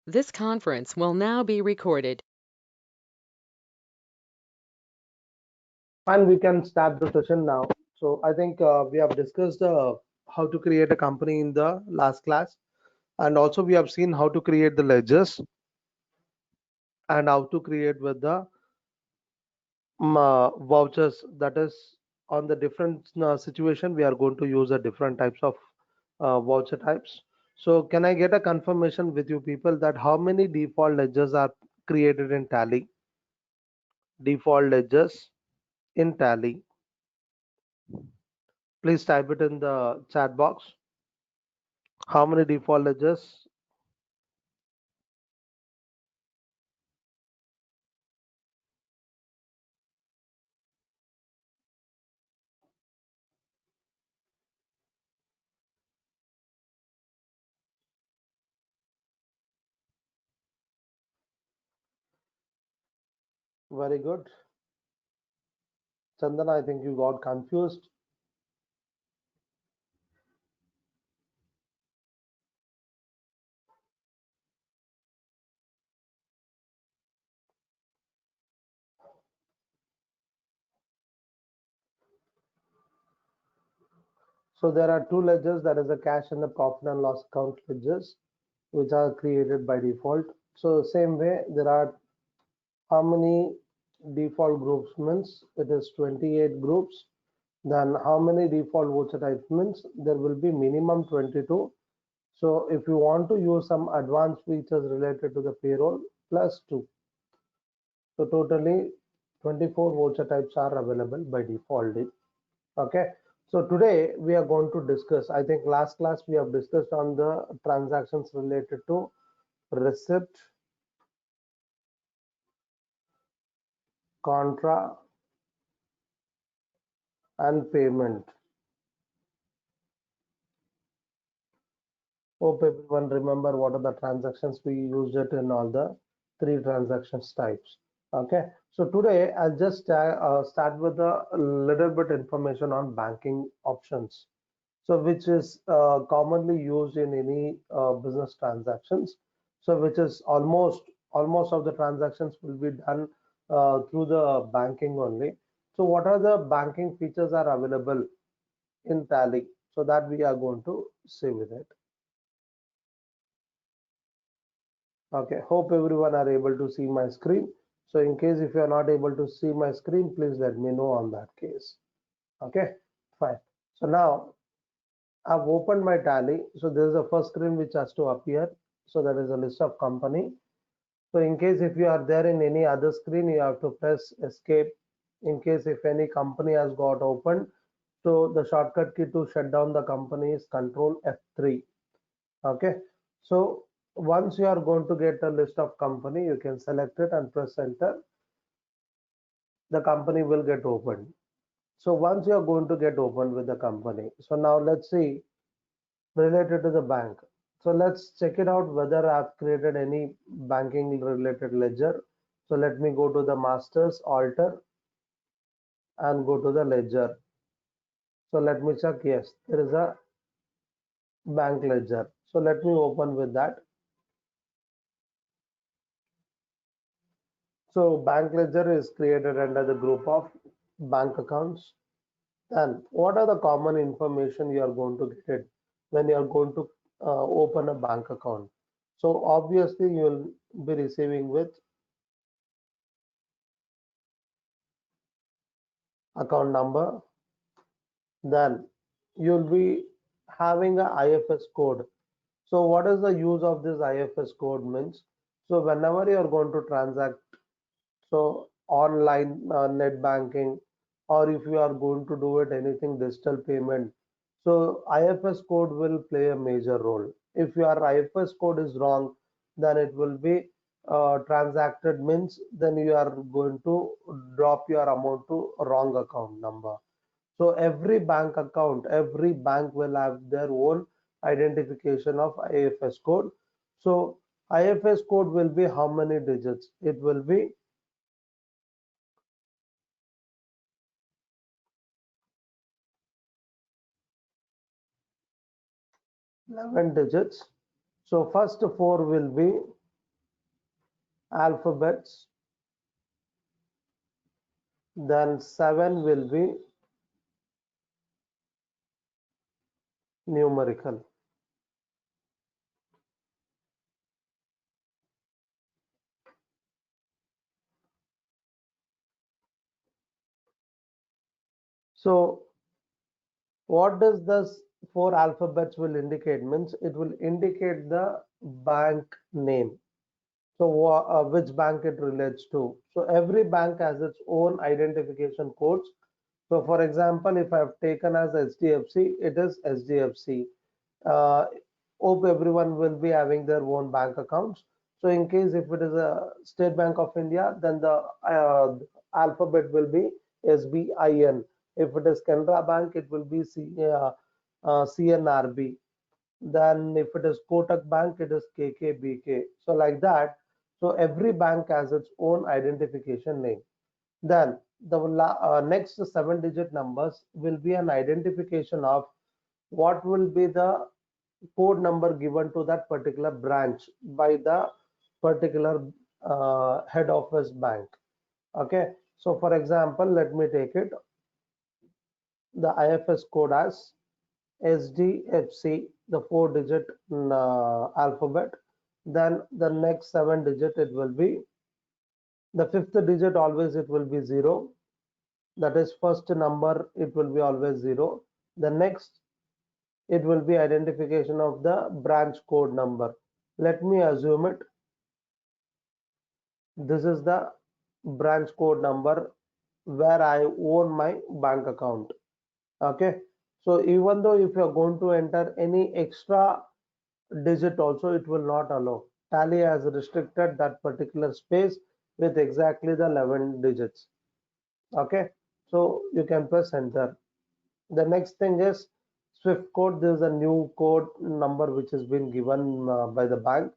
This conference will now be recorded. And we can start the session now. So I think we have discussed how to create a company in the last class, and also we have seen how to create the ledgers and how to create with the vouchers. That is, on the different situation, we are going to use a different types of voucher types. So can I get a confirmation with you people that how many default ledgers are created in Tally? Default ledgers in Tally. Please type it in the chat box. How many default ledgers? Very good. Chandana, I think you got confused. So there are two ledgers, that is the cash and the profit and loss account ledgers, which are created by default. So same way, there are how many default groups means it is 28 groups. Then how many default voucher types means there will be minimum 22. So if you want to use some advanced features related to the payroll, plus 2. So totally 24 voucher types are available by default. Okay, so today we are going to discuss, I think last class we have discussed on the transactions related to receipt, contra, and payment. Hope everyone remember what are the transactions we used it in all the three transactions types. Okay, so today I'll just start with a little bit information on banking options. So which is commonly used in any business transactions. So which is almost of the transactions will be done through the banking only. So what are the banking features are available in Tally? So that we are going to see with it. Okay, hope everyone are able to see my screen. So in case if you are not able to see my screen, please let me know on that case. Okay, fine. So now I've opened my Tally. So this is the first screen which has to appear. So there is a list of company. So in case if you are there in any other screen, you have to press escape. In case if any company has got opened, so the shortcut key to shut down the company is Control F3. Okay. So once you are going to get a list of company, you can select it and press enter. The company will get opened. So once you are going to get opened with the company. So now let's see related to the bank. So let's check it out whether I've created any banking related ledger. So let me go to the masters alter and go to the ledger. So let me check. Yes, there is a bank ledger. So let me open with that. So bank ledger is created under the group of bank accounts. Then what are the common information you are going to get it when you are going to open a bank account? So obviously you will be receiving with account number. Then you'll be having a IFS code. So what is the use of this IFS code means? So whenever you are going to transact, so online net banking, or if you are going to do it anything digital payment, so IFS code will play a major role. If your IFS code is wrong, then it will be transacted means then you are going to drop your amount to wrong account number. So every bank account, every bank will have their own identification of IFS code. So IFS code will be how many digits? It will be 11 digits. So first four will be alphabets, then 7 will be numerical. So what does this four alphabets will indicate means it will indicate the bank name. So which bank it relates to. So every bank has its own identification codes. So for example, if I've taken as HDFC, it is HDFC. Uh, Hope everyone will be having their own bank accounts. So in case if it is a State Bank of India, then the alphabet will be SBIN. If it is Canara Bank, it will be CNRB. Then if it is Kotak Bank, it is KKBK. So like that. So every bank has its own identification name. Then the next 7-digit numbers will be an identification of what will be the code number given to that particular branch by the particular head office bank. Okay, so for example, let me take it the IFS code as SDFC, the 4-digit alphabet. Then the next 7-digit it will be the fifth digit, always it will be 0. That is first number, it will be always 0. The next, it will be identification of the branch code number. Let me assume it. This is the branch code number where I own my bank account. Okay. So even though if you are going to enter any extra digit also, it will not allow. Tally has restricted that particular space with exactly the 11 digits. Okay. So you can press enter. The next thing is Swift code. There is a new code number which has been given by the bank.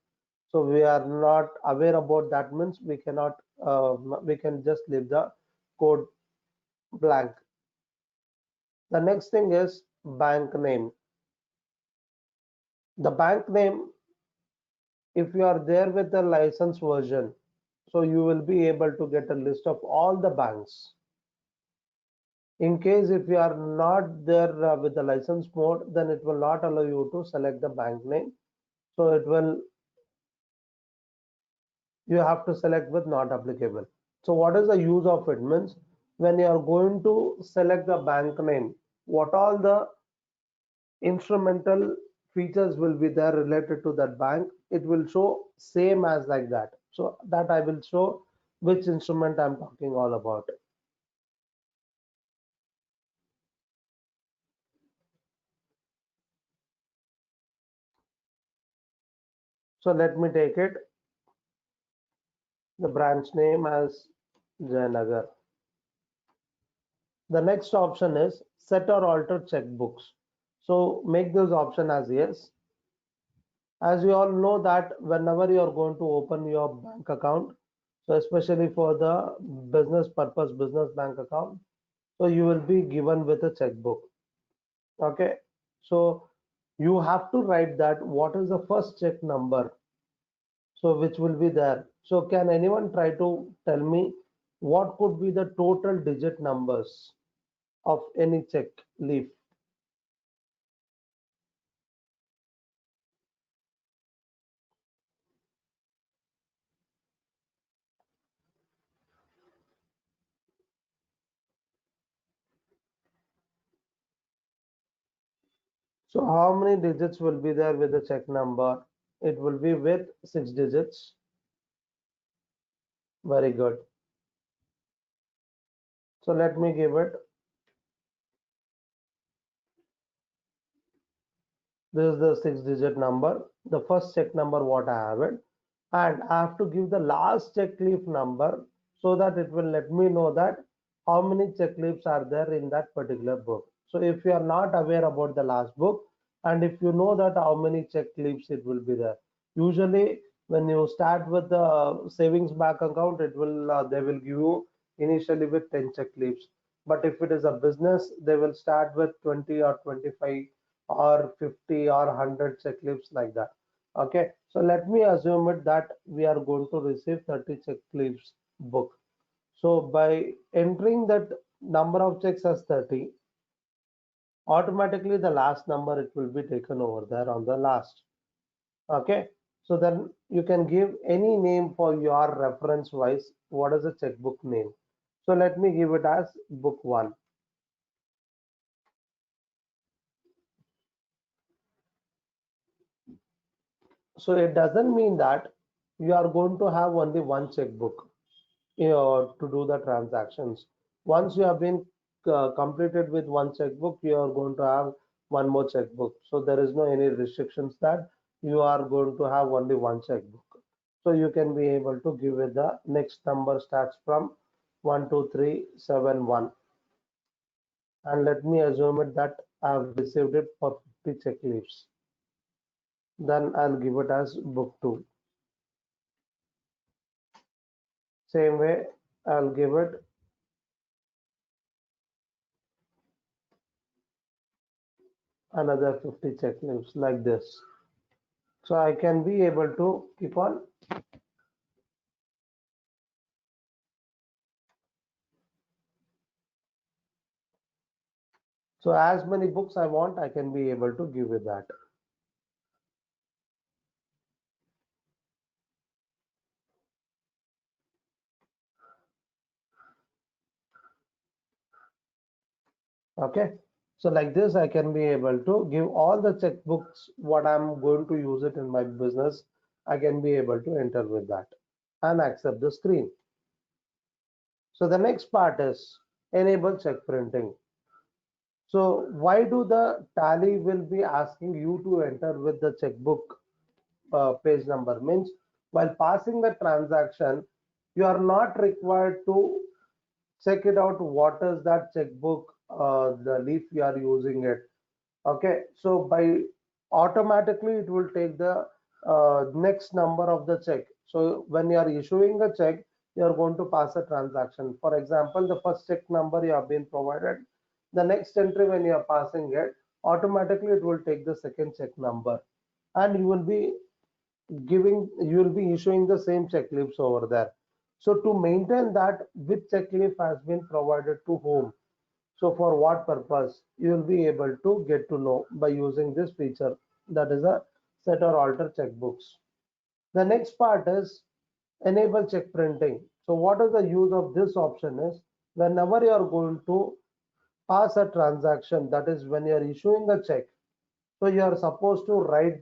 So we are not aware about that means we cannot, we can just leave the code blank. The next thing is bank name. The bank name, if you are there with the license version, so you will be able to get a list of all the banks. In case if you are not there with the license mode, then it will not allow you to select the bank name. So it will, you have to select with not applicable. So what is the use of it means when you are going to select the bank name, what all the instrumental features will be there related to that bank, it will show same as like that. So that I will show which instrument I'm talking all about. So let me take it the branch name as Jayanagar. The next option is set or alter checkbooks. So make this option as yes. As you all know that whenever you are going to open your bank account, so especially for the business purpose, business bank account, so you will be given with a checkbook. Okay, so you have to write that what is the first check number, so which will be there. So can anyone try to tell me what could be the total digit numbers of any check leaf? So how many digits will be there with the check number? It will be with 6 digits. Very good. So let me give it. This is the 6-digit number. The first check number what I have it, and I have to give the last check leaf number so that it will let me know that how many check leaves are there in that particular book. So if you are not aware about the last book, and if you know that how many check leaves it will be there, usually when you start with the savings bank account, it will they will give you initially with 10 check leaves. But if it is a business, they will start with 20 or 25 or 50 or 100 check leaves like that. Okay, So let me assume it that we are going to receive 30 check leaves book. So by entering that number of checks as 30, automatically the last number it will be taken over there on the last. Okay. So then you can give any name for your reference wise. What is the checkbook name? So let me give it as book 1. So it doesn't mean that you are going to have only one checkbook, to do the transactions. Once you have been completed with one checkbook, you are going to have one more checkbook. So there is no any restrictions that you are going to have only one checkbook. So you can be able to give it the next number starts from 12371, and let me assume it that I have received it for 50 check leaves. Then I'll give it as book 2. Same way I'll give it another 50 check leaves like this. So I can be able to keep on. So as many books I want, I can be able to give it that. Okay. So like this, I can be able to give all the checkbooks, what I'm going to use it in my business. I can be able to enter with that and accept the screen. So the next part is enable check printing. So why do the tally will be asking you to enter with the checkbook page number? Means while passing the transaction, you are not required to check it out what is that checkbook, the leaf you are using it. Okay, so by automatically it will take the next number of the check. So when you are issuing a check, you are going to pass a transaction. For example, the first check number you have been provided, the next entry when you are passing it, automatically it will take the second check number, and you will be issuing the same check leaves over there. So to maintain that which check leaf has been provided to whom, so for what purpose, you will be able to get to know by using this feature, that is a set or alter checkbooks. The next part is enable check printing. So what is the use of this option is whenever you are going to pass a transaction, that is when you are issuing a check, so you are supposed to write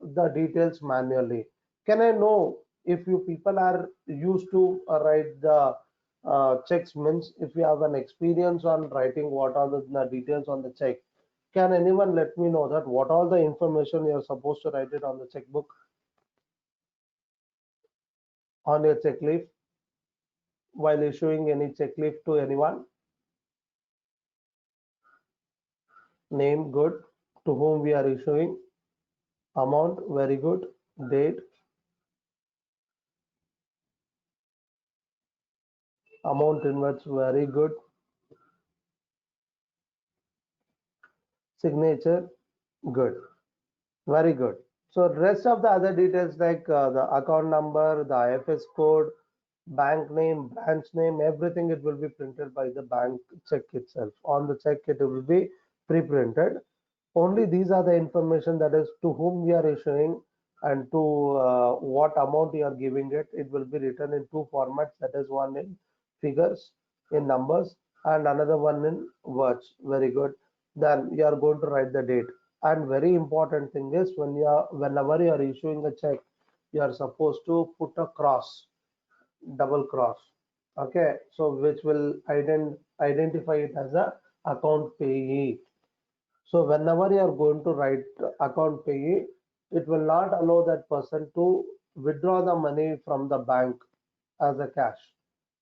the details manually. Can I know if you people are used to write the checks? Means if you have an experience on writing what are the details on the check, can anyone let me know that what all the information you are supposed to write it on the checkbook, on your check leaf, while issuing any check leaf to anyone? Name, good. To whom we are issuing? Amount, very good. Date, amount inwards, very good. Signature, good. Very good. So rest of the other details like the account number, the IFS code, bank name, branch name, everything it will be printed by the bank check itself. On the check it will be pre-printed. Only these are the information, that is to whom we are issuing and to what amount you are giving it. It will be written in two formats, that is one in figures, in numbers, and another one in words. Very good. Then you are going to write the date. And very important thing is whenever you are issuing a check, you are supposed to put a cross, double cross. Okay, so which will identify it as a account payee. So whenever you are going to write account payee, it will not allow that person to withdraw the money from the bank as a cash.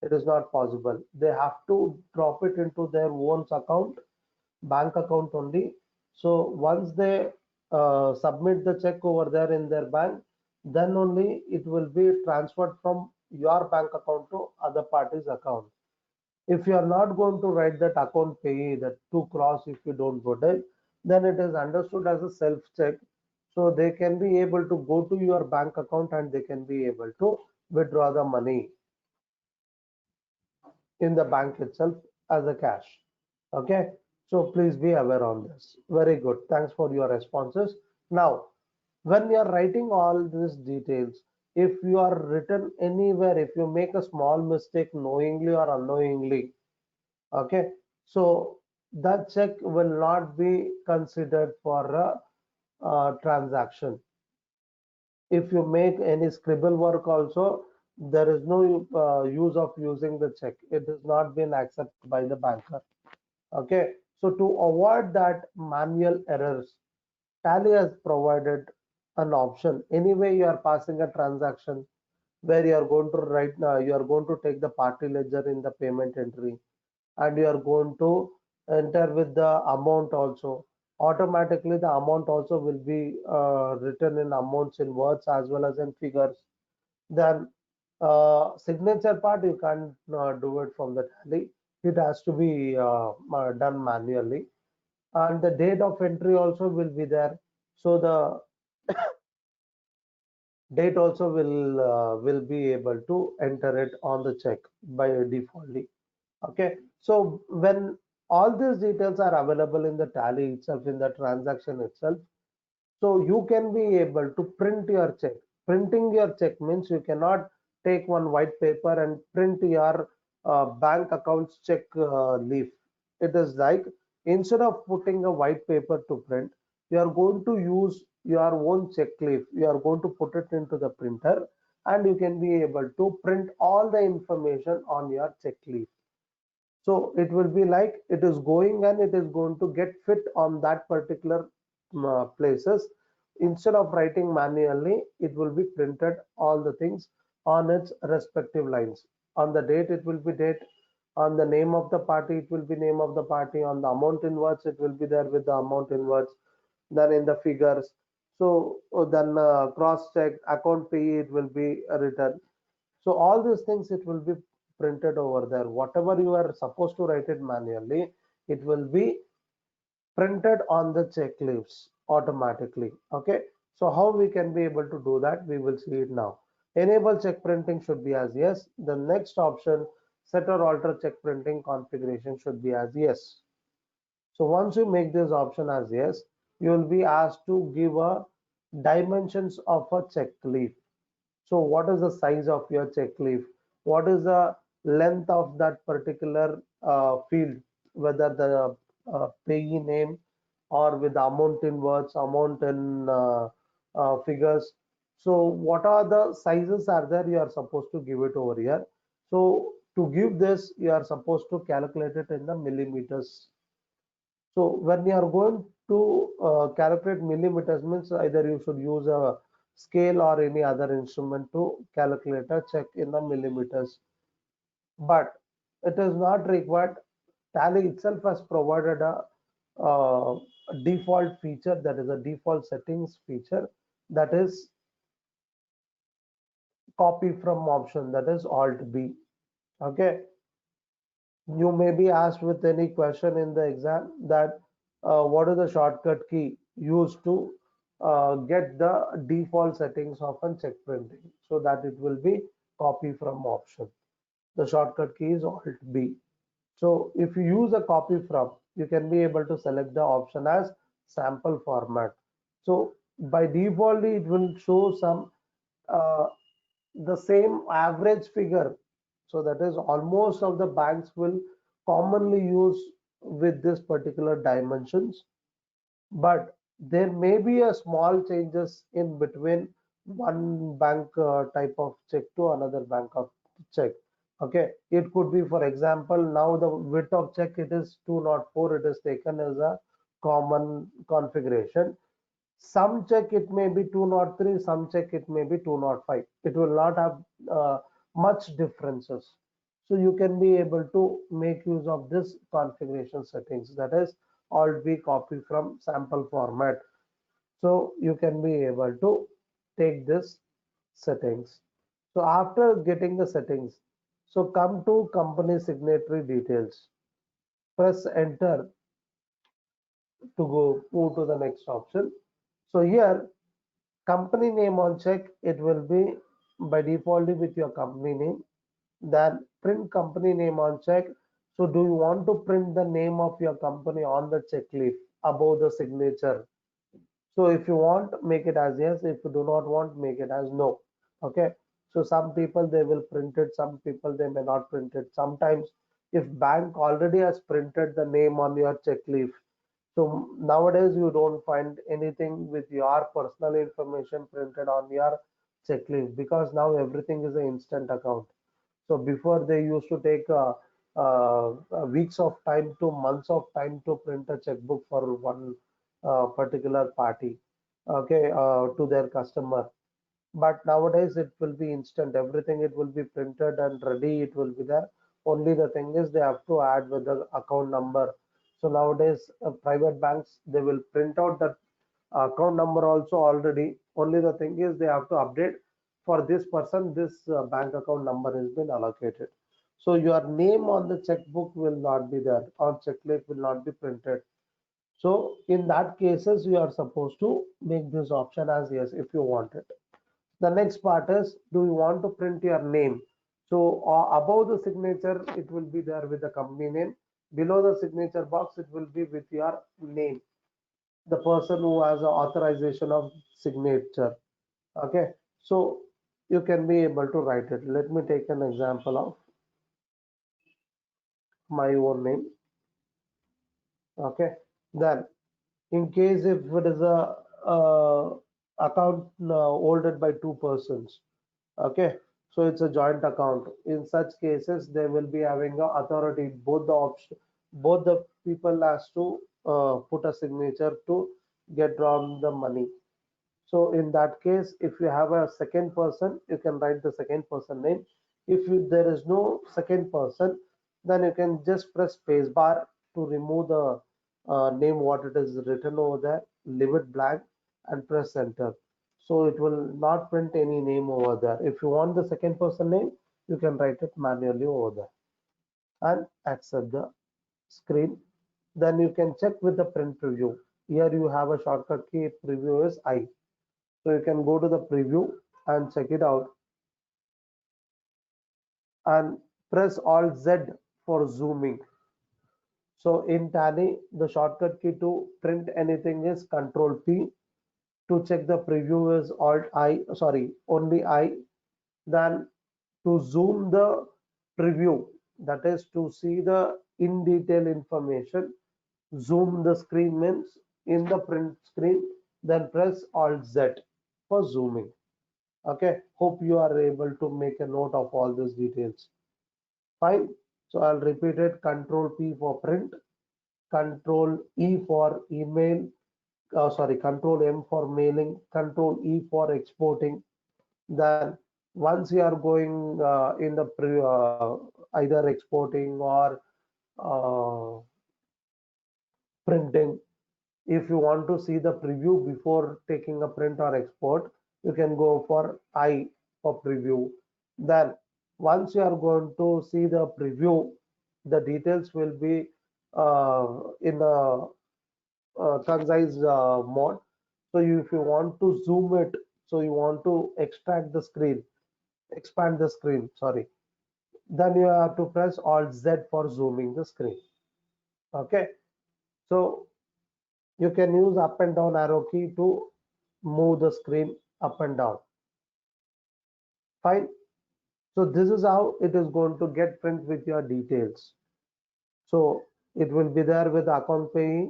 It is not possible. They have to drop it into their own account, bank account only. So once they submit the check over there in their bank, then only it will be transferred from your bank account to other party's account. If you are not going to write that account payee, that two cross, if you don't put it, then it is understood as a self check, So they can be able to go to your bank account and they can be able to withdraw the money in the bank itself as a cash. Okay, so please be aware on this. Very good. Thanks for your responses. Now, when you are writing all these details, if you are written anywhere, if you make a small mistake knowingly or unknowingly, okay, so that check will not be considered for a transaction. If you make any scribble work also, there is no use of using the check. It has not been accepted by the banker. Okay, so to avoid that manual errors, Tally has provided an option. Anyway, you are passing a transaction where you are going to write, you are going to take the party ledger in the payment entry, and you are going to enter with the amount also. Automatically, the amount also will be written in amounts in words as well as in figures. Then signature part you can't do it from the Tally. It has to be done manually, and the date of entry also will be there. So the date also will be able to enter it on the check by defaultly. Okay, so when all these details are available in the Tally itself, in the transaction itself, so you can be able to print your check. Printing your check means you cannot take one white paper and print your bank accounts check leaf. It is like, instead of putting a white paper to print, you are going to use your own check leaf. You are going to put it into the printer and you can be able to print all the information on your check leaf. So it will be like it is going and it is going to get fit on that particular places. Instead of writing manually, it will be printed all the things on its respective lines. On the date, it will be date. On the name of the party, it will be name of the party. On the amount in words, it will be there with the amount in words. Then in the figures. So then cross check account pay, it will be written. So all these things it will be printed over there. Whatever you are supposed to write it manually, it will be printed on the check leaves automatically. Okay. So how we can be able to do that? We will see it now. Enable check printing should be as yes. The next option, set or alter check printing configuration should be as yes. So once you make this option as yes, you will be asked to give a dimensions of a check leaf. So what is the size of your check leaf? What is the length of that particular field, whether the payee name or with amount in words, amount in figures. So what are the sizes are there? You are supposed to give it over here. So to give this, you are supposed to calculate it in the millimeters. So when you are going to calculate millimeters means either you should use a scale or any other instrument to calculate a check in the millimeters. But it is not required. Tally itself has provided a default feature, that is a default settings feature, that is copy from option, that is Alt B. Okay, you may be asked with any question in the exam that what is the shortcut key used to get the default settings of a check printing, so that it will be copy from option. The shortcut key is Alt B. So if you use a copy from, you can be able to select the option as sample format. So by default, it will show some uh, the same average figure. So that is almost of the banks will commonly use with this particular dimensions, but there may be a small changes in between one bank type of check to another bank of check. Okay, it could be, for example, now the width of check it is 204, it is taken as a common configuration. Some check it may be 203, some check it may be 205. It will not have much differences. So you can be able to make use of this configuration settings, that is Alt B, copy from sample format. So you can be able to take this settings. So after getting the settings, so come to company signatory details. Press enter to go move to the next option. So here Company name on check, it will be by default with your company name. Then print company name on check. So do you want to print the name of your company on the check leaf above the signature? So if you want, make it as yes. If you do not want, make it as no. Okay. So some people they will print it, some people they may not print it. Sometimes if bank already has printed the name on your check leaf, so nowadays you don't find anything with your personal information printed on your check leaf because now everything is an instant account. So before they used to take weeks of time to months of time to print a checkbook for one particular party, okay, to their customer. But nowadays it will be instant. Everything it will be printed and ready. It will be there. Only the thing is they have to add with the account number. So nowadays private banks they will print out that account number also already. Only the thing is they have to update for this person this bank account number has been allocated. So your name on the checkbook will not be there or checkbook will not be printed. So in that cases you are supposed to make this option as yes if you want it. The next part is, do you want to print your name? So above the signature, it will be there with the company name. Below the signature box, it will be with your name, the person who has the authorization of signature. Okay, so you can be able to write it. Let me take an example of my own name. Okay, then in case if it is a account holded by two persons. Okay, so it's a joint account. In such cases, they will be having a authority. Both the people has to put a signature to get drawn the money. So in that case, if you have a second person, you can write the second person name. If there is no second person, then you can just press space bar to remove the name what it is written over there, leave it blank and press enter. So it will not print any name over there. If you want the second person name, you can write it manually over there and accept the screen. Then you can check with the print preview. Here you have a shortcut key, preview is I. So you can go to the preview and check it out and press Alt Z for zooming. So in Tally, the shortcut key to print anything is Control P. To check the preview is Alt I, sorry, only I. Then to zoom the preview, that is to see the in detail information, zoom the screen means in the print screen, then press Alt Z for zooming. Okay, hope you are able to make a note of all these details. Fine. So I'll repeat it. Control P for print, Control E for email, sorry, Control M for mailing, Control E for exporting. Then once you are going in the either exporting or uh, printing, if you want to see the preview before taking a print or export, you can go for I for preview. Then once you are going to see the preview, the details will be in the concise mode. So if you want to zoom it, so you want to extract the screen, expand the screen, sorry, then you have to press Alt Z for zooming the screen. Okay, so you can use up and down arrow key to move the screen up and down. Fine. So this is how it is going to get print with your details. So it will be there with account payee,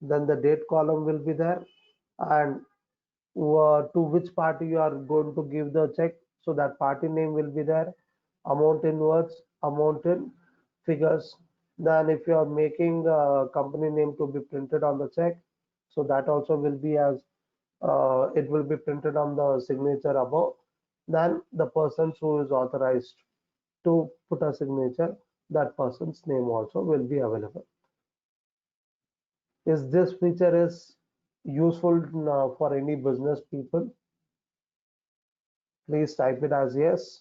then the date column will be there, and to which party you are going to give the check. So that party name will be there, amount in words, amount in figures. Then if you are making a company name to be printed on the check, so that also will be as it will be printed on the signature above. Then the person who is authorized to put a signature, that person's name also will be available. Is this feature is useful for any business people? Please type it as yes.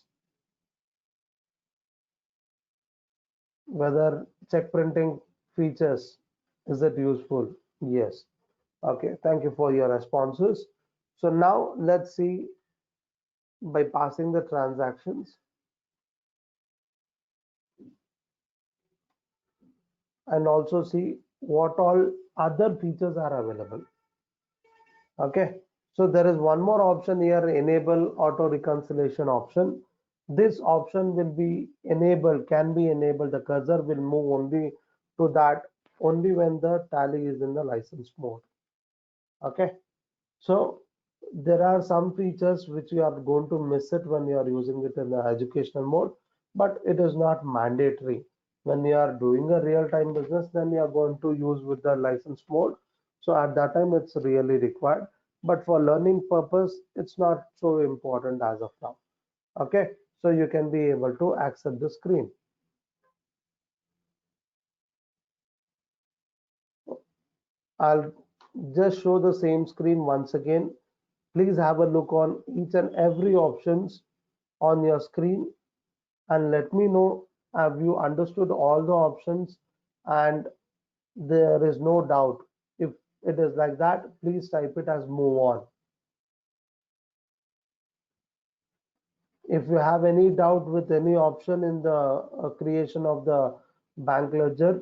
Whether check printing features, is it useful? Yes. Okay, thank you for your responses. So now let's see by passing the transactions and also see what all other features are available. Okay, so there is one more option here, enable auto reconciliation option. This option will be enabled, can be enabled. The cursor will move only to that only when the tally is in the license mode. Okay, so there are some features which you are going to miss it when you are using it in the educational mode, but it is not mandatory. When you are doing a real-time business, then you are going to use with the license mode. So at that time, it's really required. But for learning purpose, it's not so important as of now. Okay, so you can be able to access the screen. I'll just show the same screen once again. Please have a look on each and every options on your screen and let me know, have you understood all the options and there is no doubt. If it is like that, please type it as move on. If you have any doubt with any option in the creation of the bank ledger,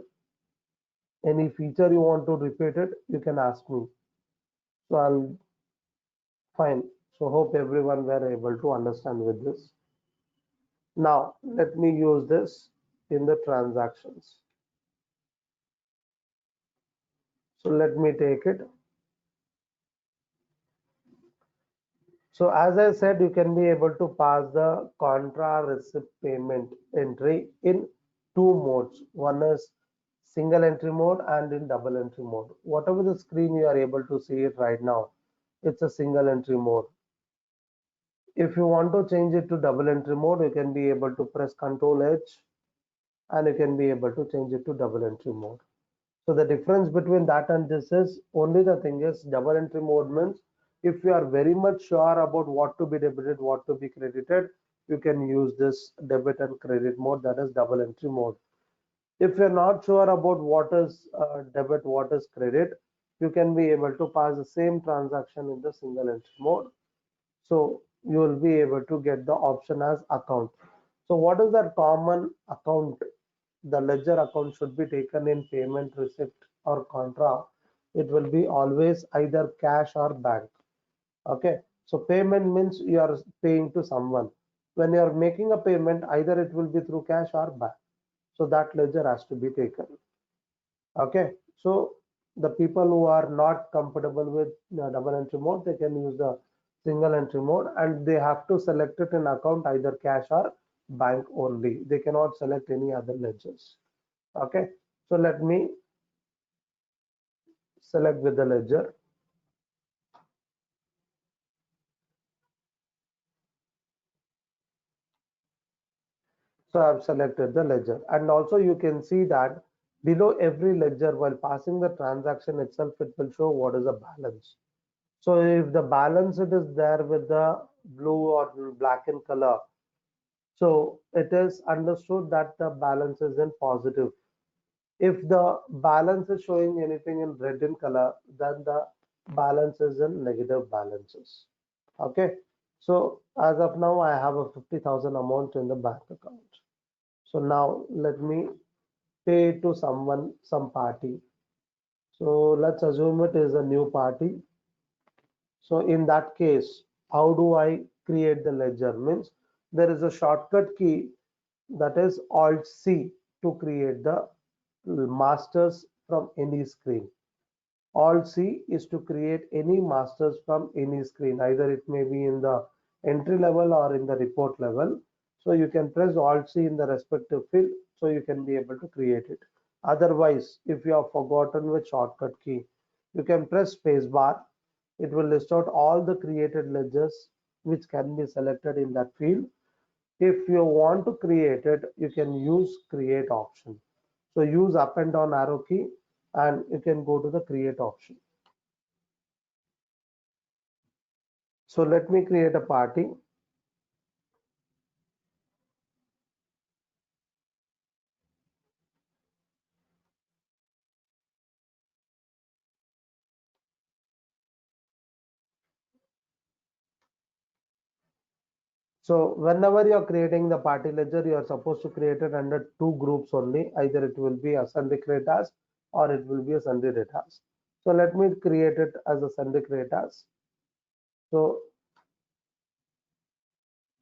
any feature you want to repeat it, you can ask me. So I'll fine. So hope everyone were able to understand with this. Now let me use this in the transactions. So let me take it. So as I said, you can be able to pass the contra receipt payment entry in two modes. One is single entry mode and in double entry mode. Whatever the screen you are able to see it right now, it's a single entry mode. If you want to change it to double entry mode, you can be able to press Ctrl H and you can be able to change it to double entry mode. So the difference between that and this is only the thing is double entry mode means if you are very much sure about what to be debited, what to be credited, you can use this debit and credit mode, that is double entry mode. If you're not sure about what is debit, what is credit, you can be able to pass the same transaction in the single entry mode. So you will be able to get the option as account. So what is that common account? The ledger account should be taken in payment receipt or contra. It will be always either cash or bank. Okay, so payment means you are paying to someone. When you are making a payment, either it will be through cash or bank. So that ledger has to be taken. Okay, so the people who are not comfortable with double entry mode, they can use the single entry mode and they have to select it in account either cash or bank only. They cannot select any other ledgers. Okay, so let me select with the ledger. So I've selected the ledger and also you can see that below every ledger while passing the transaction itself, it will show what is the balance. So if the balance it is there with the blue or black in color, so it is understood that the balance is in positive. If the balance is showing anything in red in color, then the balance is in negative balances. Okay. So as of now, I have a 50,000 amount in the bank account. So now let me pay to someone, some party. So let's assume it is a new party. So in that case, how do I create the ledger? Means there is a shortcut key that is Alt C to create the masters from any screen. Alt C is to create any masters from any screen. Either it may be in the entry level or in the report level. So you can press Alt C in the respective field so you can be able to create it. Otherwise, if you have forgotten which shortcut key, you can press spacebar. It will list out all the created ledgers which can be selected in that field. If you want to create it, you can use create option. So use up and down arrow key and you can go to the create option. So let me create a party. So whenever you're creating the party ledger, you are supposed to create it under two groups only. Either it will be a Sunday Cretas or it will be a Sunday Datas. So let me create it as a Sunday Cretas. So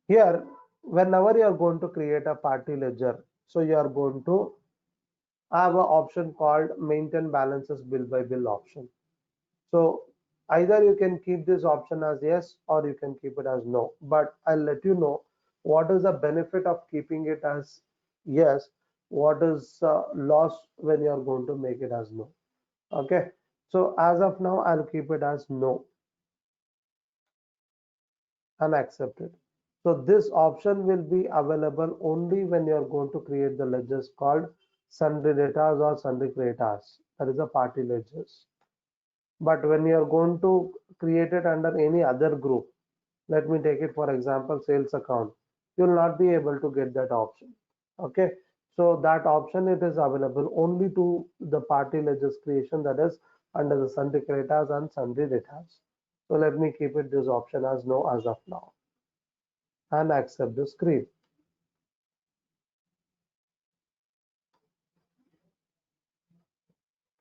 here, whenever you are going to create a party ledger, so you are going to have an option called maintain balances bill by bill option. So either you can keep this option as yes or you can keep it as no. But I'll let you know what is the benefit of keeping it as yes, what is loss when you are going to make it as no. Okay. So as of now, I'll keep it as no and accept it. So this option will be available only when you are going to create the ledgers called sundry datas or sundry creators. That is a party ledgers. But when you are going to create it under any other group, let me take it for example, sales account, you will not be able to get that option. Okay. So that option it is available only to the party ledgers creation, that is under the sundry creators and sundry datas. So let me keep it this option as no as of now and accept the screen.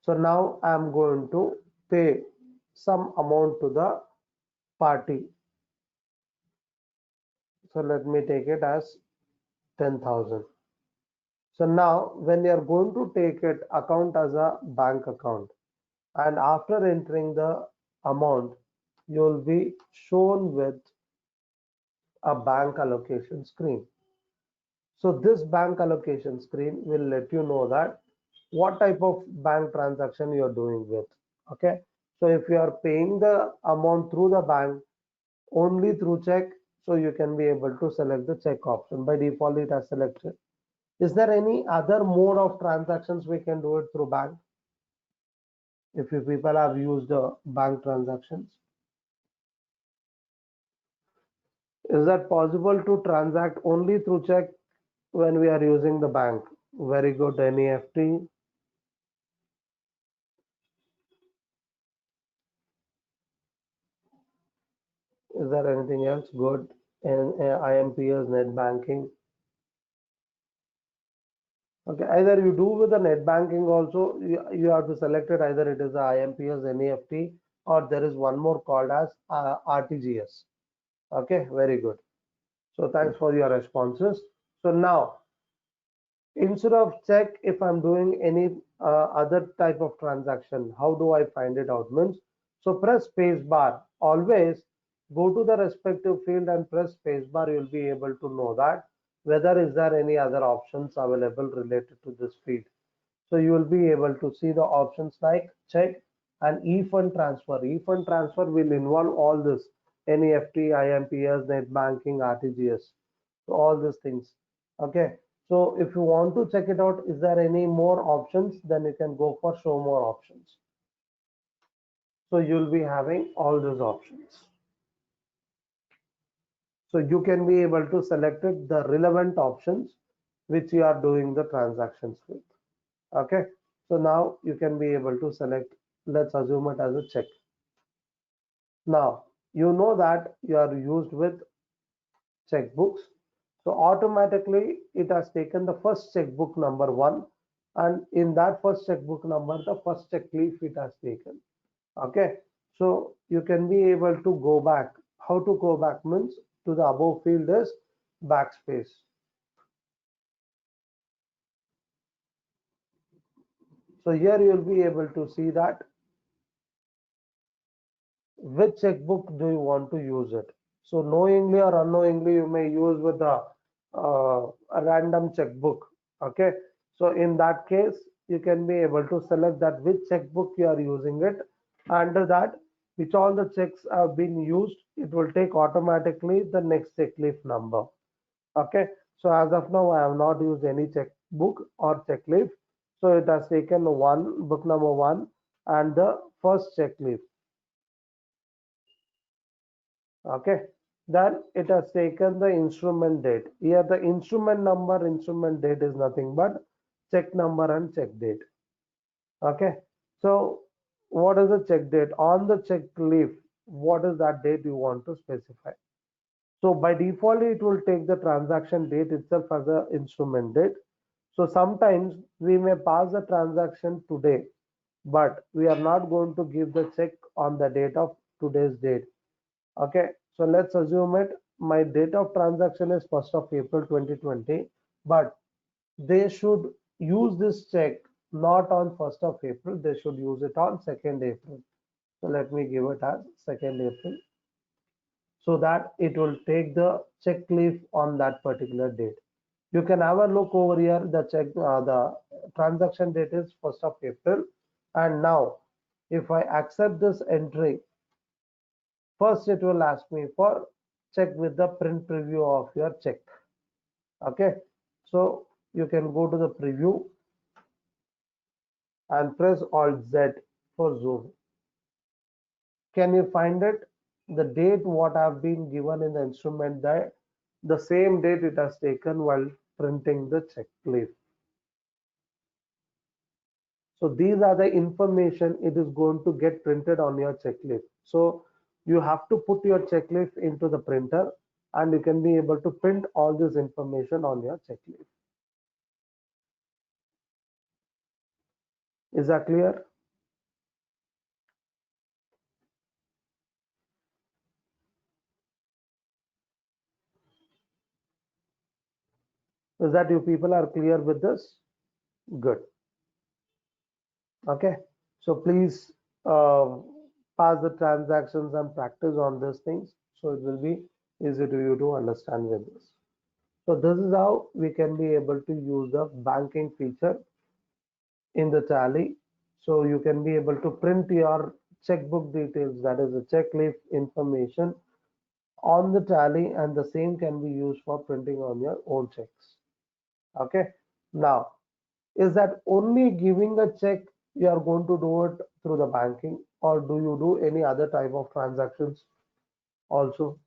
So now I'm going to pay some amount to the party. So let me take it as 10,000. So now when you are going to take it account as a bank account and after entering the amount, you will be shown with a bank allocation screen. So this bank allocation screen will let you know that what type of bank transaction you are doing with. Okay. So if you are paying the amount through the bank only through check, so you can be able to select the check option. By default, it has selected. Is there any other mode of transactions we can do it through bank? If you people have used bank transactions, is that possible to transact only through check when we are using the bank? Very good, NEFT. Is there anything else? Good. And IMPS, net banking. Okay, either you do with the net banking also, you have to select it, either it is a IMPS, NEFT, or there is one more called as RTGS. Okay, very good. So thanks for your responses. So now, instead of check, if I'm doing any other type of transaction, how do I find it out? Means, so press space bar. Always go to the respective field and press space bar. You'll be able to know that whether is there any other options available related to this field. So you will be able to see the options like check and e-fund transfer. E-fund transfer will involve all this NEFT, IMPS, net banking, RTGS, so all these things. Okay. So if you want to check it out, is there any more options? Then you can go for show more options. So you'll be having all those options. So you can be able to select it, the relevant options which you are doing the transactions with. Okay. So now you can be able to select, let's assume it as a check. Now you know that you are used with checkbooks. So automatically it has taken the first checkbook number one, and in that first checkbook number, the first check leaf it has taken. Okay. So you can be able to go back. How to go back means to the above field is backspace. So here you will be able to see that which checkbook do you want to use it. So knowingly or unknowingly, you may use with a random checkbook. Okay. So in that case, you can be able to select that which checkbook you are using it. Under that, which all the checks have been used, it will take automatically the next check leaf number. Okay. So as of now, I have not used any checkbook or check leaf. So it has taken one book number one and the first check leaf. Okay, then it has taken the instrument date. Here the instrument number, instrument date is nothing but check number and check date. Okay, so what is the check date on the check leaf? What is that date you want to specify? So by default, it will take the transaction date itself as the instrument date. So sometimes we may pass the transaction today, but we are not going to give the check on the date of today's date. Okay, so let's assume it. My date of transaction is 1st of April 2020, but they should use this check not on 1st of April, they should use it on 2nd April. So let me give it as 2nd April so that it will take the check leaf on that particular date. You can have a look over here. The transaction date is 1st of April. And now, if I accept this entry, first it will ask me for check with the print preview of your check. Okay, so you can go to the preview and press Alt Z for zoom. Can you find it? The date what have been given in the instrument there, the same date it has taken while printing the check leaf. So these are the information it is going to get printed on your check leaf. So you have to put your check leaf into the printer and you can be able to print all this information on your check leaf. Is that clear? Is that you people are clear with this? Good. Okay. So please uh, pass the transactions and practice on these things. So it will be easy to you to understand with this. So this is how we can be able to use the banking feature in the Tally. So you can be able to print your checkbook details, that is the check leaf information on the Tally, and the same can be used for printing on your own checks. Okay. Now, is that only giving a check you are going to do it through the banking, or do you do any other type of transactions also?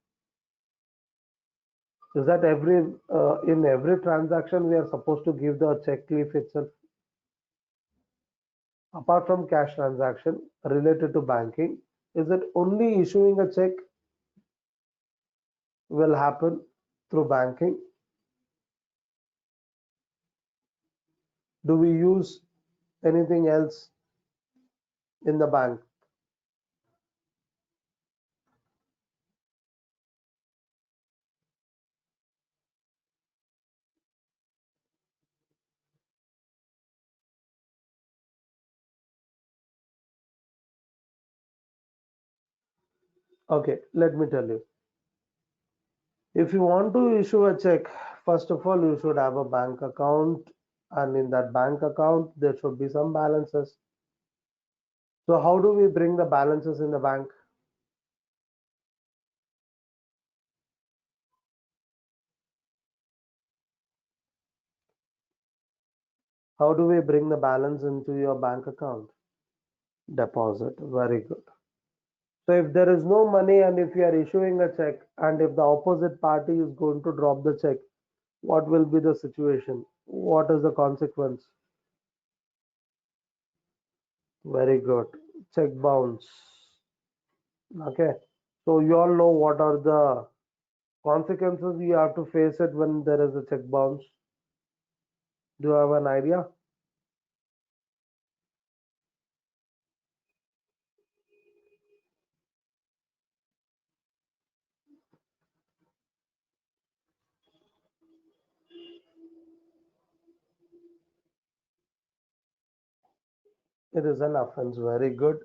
Is that in every transaction we are supposed to give the check leaf itself? Apart from cash transaction related to banking, is it only issuing a check will happen through banking? Do we use anything else in the bank? Okay, let me tell you. If you want to issue a check, first of all, you should have a bank account, and in that bank account, there should be some balances. So, how do we bring the balances in the bank? How do we bring the balance into your bank account? Deposit. Very good. So if there is no money and if you are issuing a check and if the opposite party is going to drop the check, what will be the situation? What is the consequence? Very good. Check bounce. Okay. So you all know what are the consequences you have to face it when there is a check bounce. Do you have an idea? It is an offense. Very good.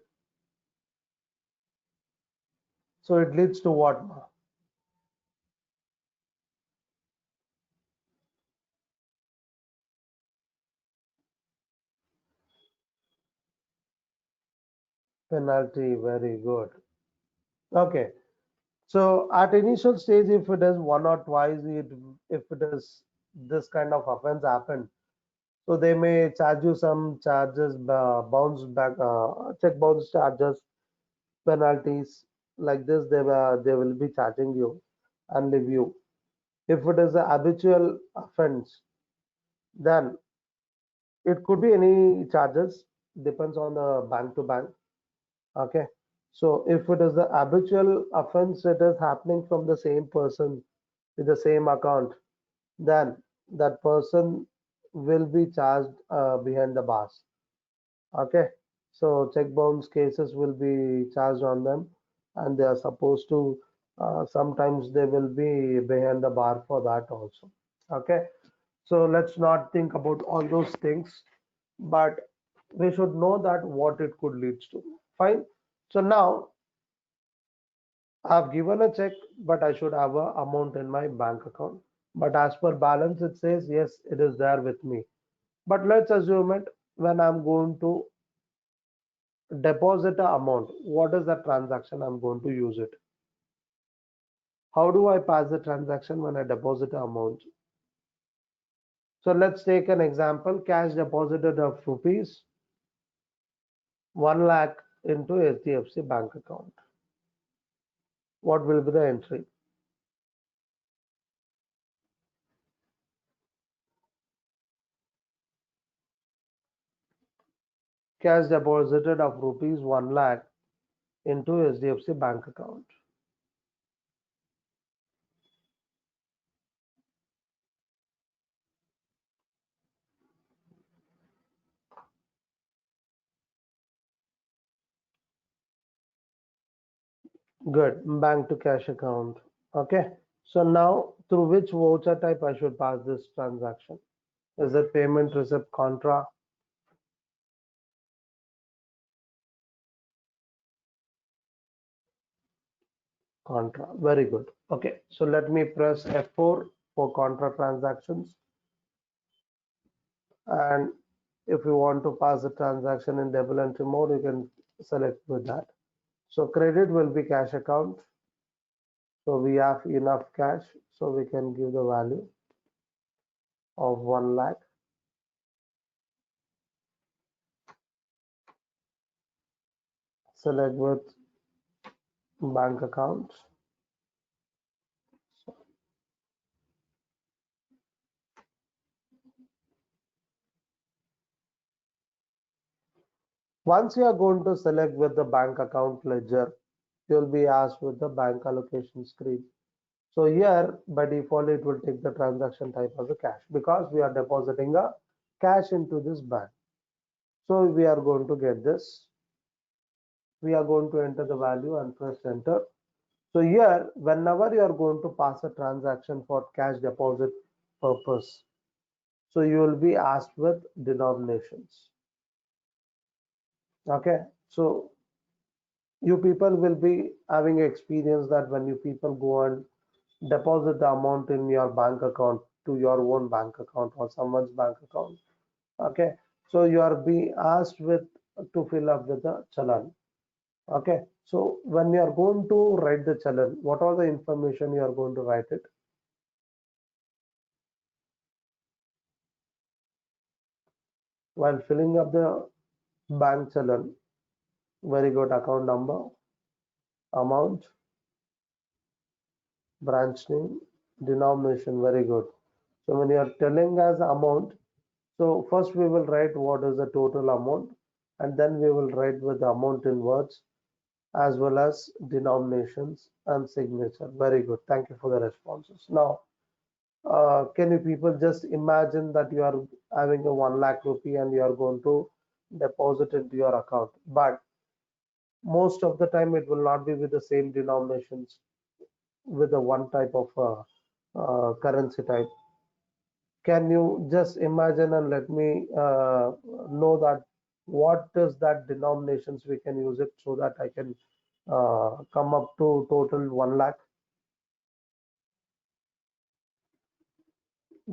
So it leads to what? Penalty. Very good. Okay. So at initial stage, if it is one or twice, if it is this kind of offense happened, so they may charge you some charges, bounce back, check bounce charges, penalties like this. They will be charging you and leave you. If it is a habitual offense, then it could be any charges. Depends on the bank to bank. Okay. So if it is the habitual offense, it is happening from the same person with the same account, then that person will be charged behind the bars. Okay, so check bounce cases will be charged on them, and they are supposed to. Sometimes they will be behind the bar for that also. Okay, so let's not think about all those things, but we should know that what it could lead to. Fine. So now I've given a check, but I should have a amount in my bank account. But as per balance, it says yes, it is there with me. But let's assume it when I'm going to deposit a amount. What is the transaction I'm going to use it? How do I pass the transaction when I deposit a amount? So let's take an example. Cash deposited of rupees 1 lakh into HDFC bank account. What will be the entry? Cash deposited of rupees 1 lakh into HDFC bank account. Good. Bank to cash account. Okay. So now through which voucher type I should pass this transaction? Is it payment receipt contra? Contra. Very good. Okay. So let me press F4 for contra transactions. And if you want to pass the transaction in double entry mode, you can select with that. So credit will be cash account. So we have enough cash. So we can give the value of 1 lakh. Select with bank account. Once you are going to select with the bank account ledger, you'll be asked with the bank allocation screen. So here, by default, it will take the transaction type as a cash because we are depositing a cash into this bank. So we are going to get this. We are going to enter the value and press enter. So here, whenever you are going to pass a transaction for cash deposit purpose, so you will be asked with denominations. Okay, so you people will be having experience that when you people go and deposit the amount in your bank account to your own bank account or someone's bank account. Okay, so you are being asked with to fill up with the challan. Okay, so when you are going to write the challan, what are the information you are going to write it? While filling up the bank challan, very good, account number, amount, branch name, denomination, very good. So when you are telling us amount, so first we will write what is the total amount, and then we will write with the amount in words as well as denominations and signature. Very good. Thank you for the responses. Now, can you people just imagine that you are having a 1 lakh rupee and you are going to deposit into your account, but most of the time it will not be with the same denominations with the one type of currency type. Can you just imagine and let me know that what is that denominations we can use it so that I can come up to total 1 lakh?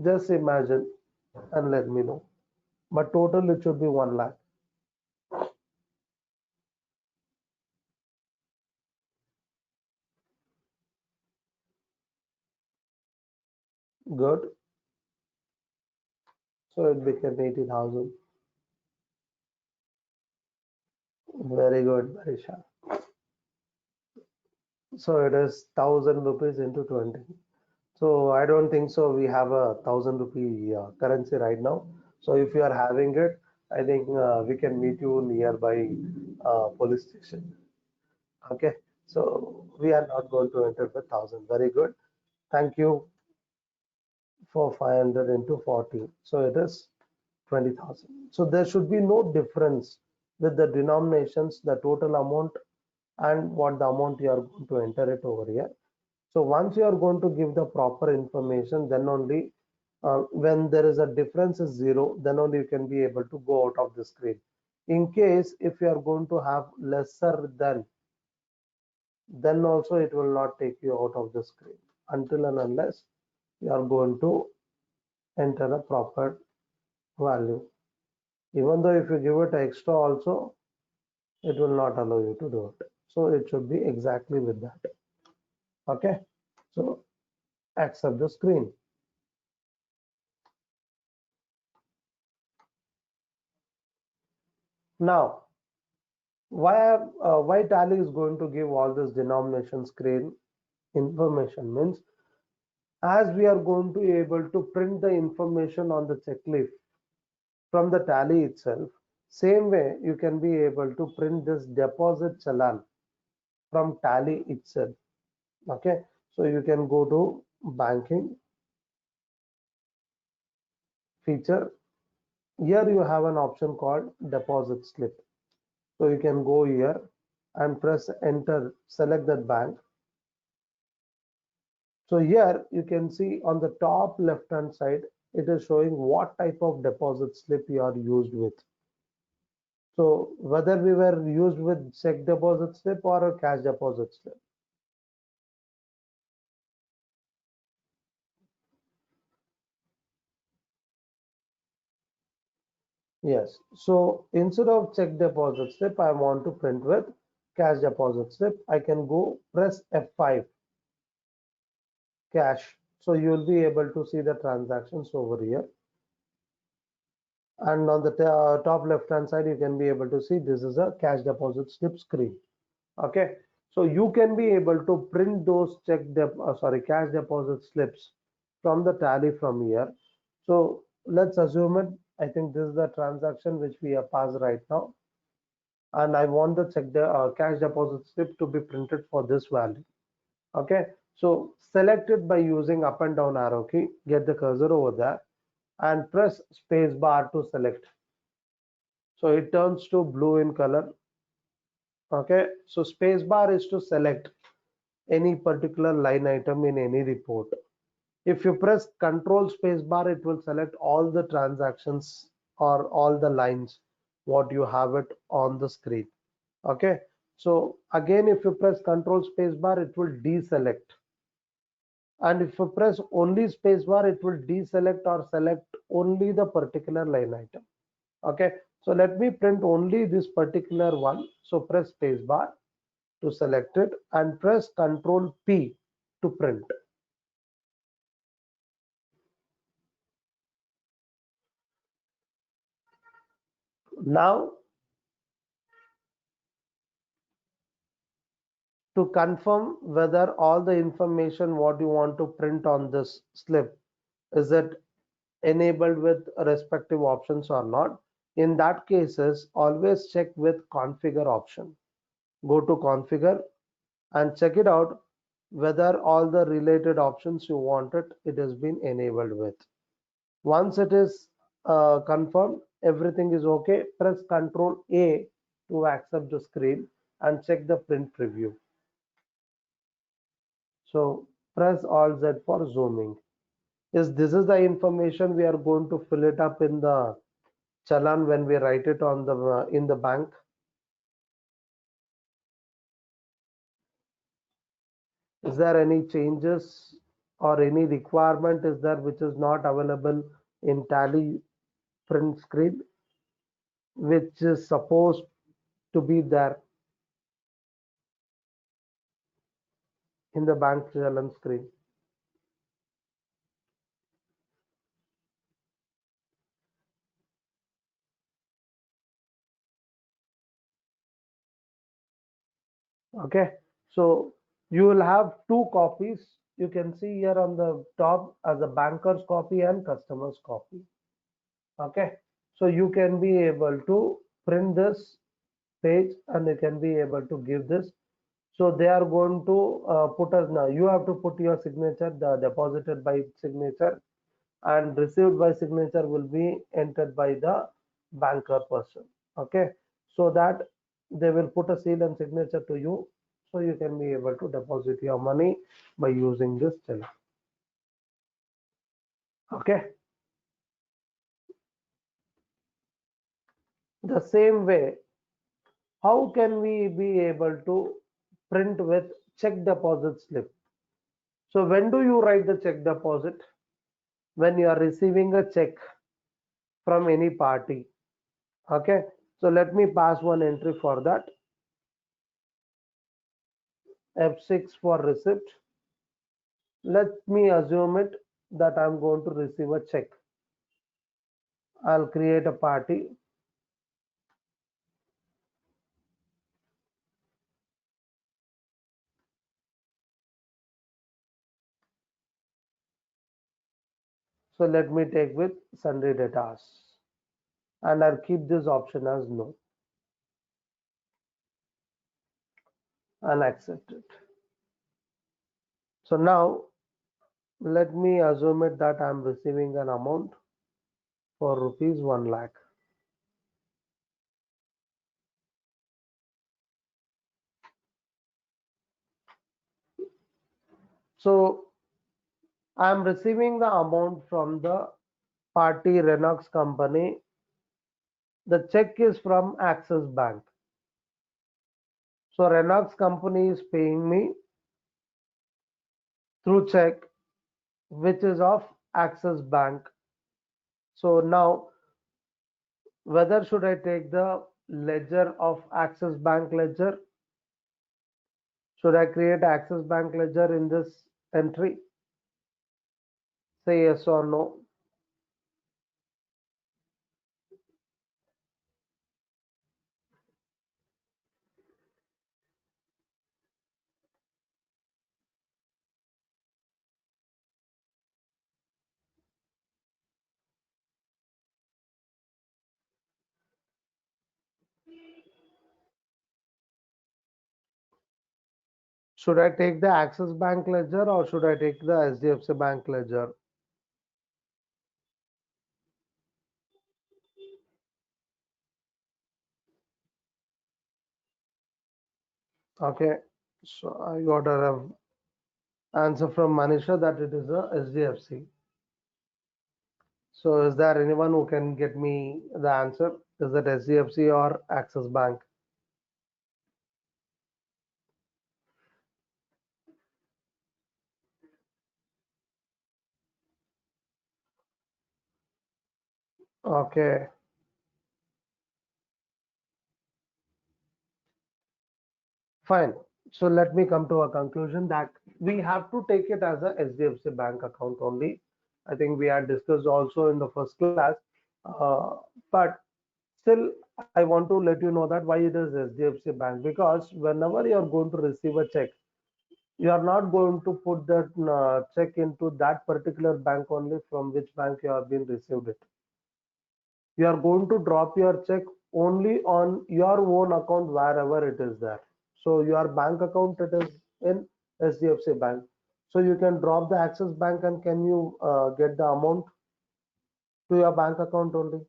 Just imagine and let me know. But total it should be 1 lakh. Good. So it became 80,000. Very good, Barisha. So it is 1,000 rupees into 20. So I don't think so. We have a 1,000 rupee currency right now. So if you are having it, I think we can meet you nearby police station. Okay, so we are not going to enter with 1000. Very good. Thank you for 500 into 40. So it is 20,000. So there should be no difference with the denominations, the total amount, and what the amount you are going to enter it over here. So once you are going to give the proper information, then only when there is a difference is zero, then only you can be able to go out of the screen. In case if you are going to have lesser than, then also it will not take you out of the screen until and unless you are going to enter a proper value. Even though if you give it extra also, it will not allow you to do it. So it should be exactly with that. Okay. So accept the screen. Now, why Tally is going to give all this denomination screen information means as we are going to be able to print the information on the checkleaf from the Tally itself, same way you can be able to print this deposit challan from Tally itself. Okay, so you can go to banking feature. Here you have an option called deposit slip. So you can go here and press enter, select that bank. So here you can see on the top left hand side, it is showing what type of deposit slip you are used with. So whether we were used with check deposit slip or a cash deposit slip. Yes. So instead of check deposit slip, I want to print with cash deposit slip. I can go press F5 cash. So you will be able to see the transactions over here. And on the top left hand side, you can be able to see this is a cash deposit slip screen. Okay. So you can be able to print those cash deposit slips from the Tally from here. So let's assume it. I think this is the transaction which we have passed right now. And I want the cash deposit slip to be printed for this value. Okay, so select it by using up and down arrow key, get the cursor over there and press space bar to select. So it turns to blue in color. Okay, so space bar is to select any particular line item in any report. If you press control space bar, it will select all the transactions or all the lines what you have it on the screen. Okay, so again if you press control space bar, it will deselect, and if you press only space bar, it will deselect or select only the particular line item. Okay, so let me print only this particular one. So press space bar to select it and press control P to print. Now to confirm whether all the information what you want to print on this slip is it enabled with respective options or not. In that cases, always check with configure option. Go to configure and check it out whether all the related options you wanted it has been enabled with. Once it is confirmed, everything is okay. Press Ctrl A to accept the screen and check the print preview. So press Alt Z for zooming. Is this is the information we are going to fill it up in the challan when we write it on the in the bank. Is there any changes or any requirement is there which is not available in Tally print screen, which is supposed to be there in the bank challan screen? Okay, so you will have two copies. You can see here on the top as a banker's copy and customer's copy. Okay, so you can be able to print this page and you can be able to give this So they are going to put us now. You have to put your signature, the deposited by signature and received by signature will be entered by the banker person. Okay, so that they will put a seal and signature to you, so you can be able to deposit your money by using this channel. Okay, the same way, how can we be able to print with check deposit slip? So when do you write the check deposit? When you are receiving a check from any party. Okay, so let me pass one entry for that. F6 for receipt. Let me assume it that I'm going to receive a check. I'll create a party. So let me take with sundry data and I'll keep this option as no and accept it. So now let me assume it that I'm receiving an amount for rupees 1 lakh. So I'm receiving the amount from the party Renox company. The check is from Axis Bank. So Renox company is paying me through check, which is of Axis Bank. So now, whether should I take the ledger of Axis Bank ledger? Should I create Axis Bank ledger in this entry? Say yes or no. Should I take the Axis Bank ledger or should I take the SDFC Bank ledger? Okay, so I got a answer from Manisha that it is a SDFC. So is there anyone who can get me the answer? Is it SDFC or Axis Bank? Okay, fine. So let me come to a conclusion that we have to take it as a SDFC Bank account only. I think we had discussed also in the first class, uh, but still I want to let you know that why it is SDFC Bank, because whenever you are going to receive a check, you are not going to put that check into that particular bank only from which bank you have been received it. You are going to drop your check only on your own account wherever it is there. So your bank account, it is in SDFC Bank. So you can drop the Axis Bank and can you get the amount to your bank account only.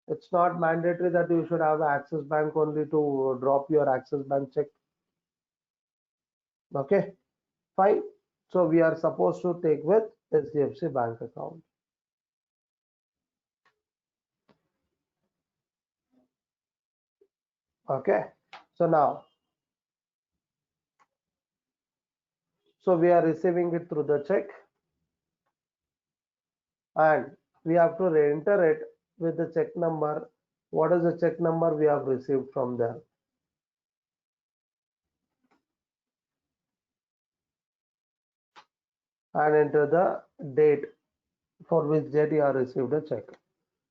It's not mandatory that you should have Axis Bank only to drop your Axis Bank check. Okay, fine. So we are supposed to take with SDFC Bank account. Okay, so now, so we are receiving it through the check and we have to re-enter it with the check number. What is the check number we have received from there? And enter the date for which date you have received a check.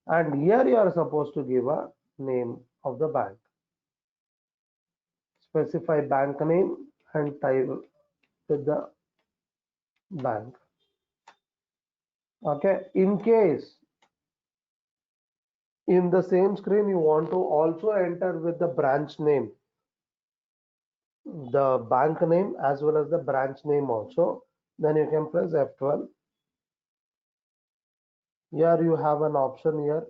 And here you are supposed to give a name of the bank. Specify bank name and title with the bank. Okay, in case in the same screen you want to also enter with the branch name, the bank name as well as the branch name also. Then you can press F12. Here you have an option here.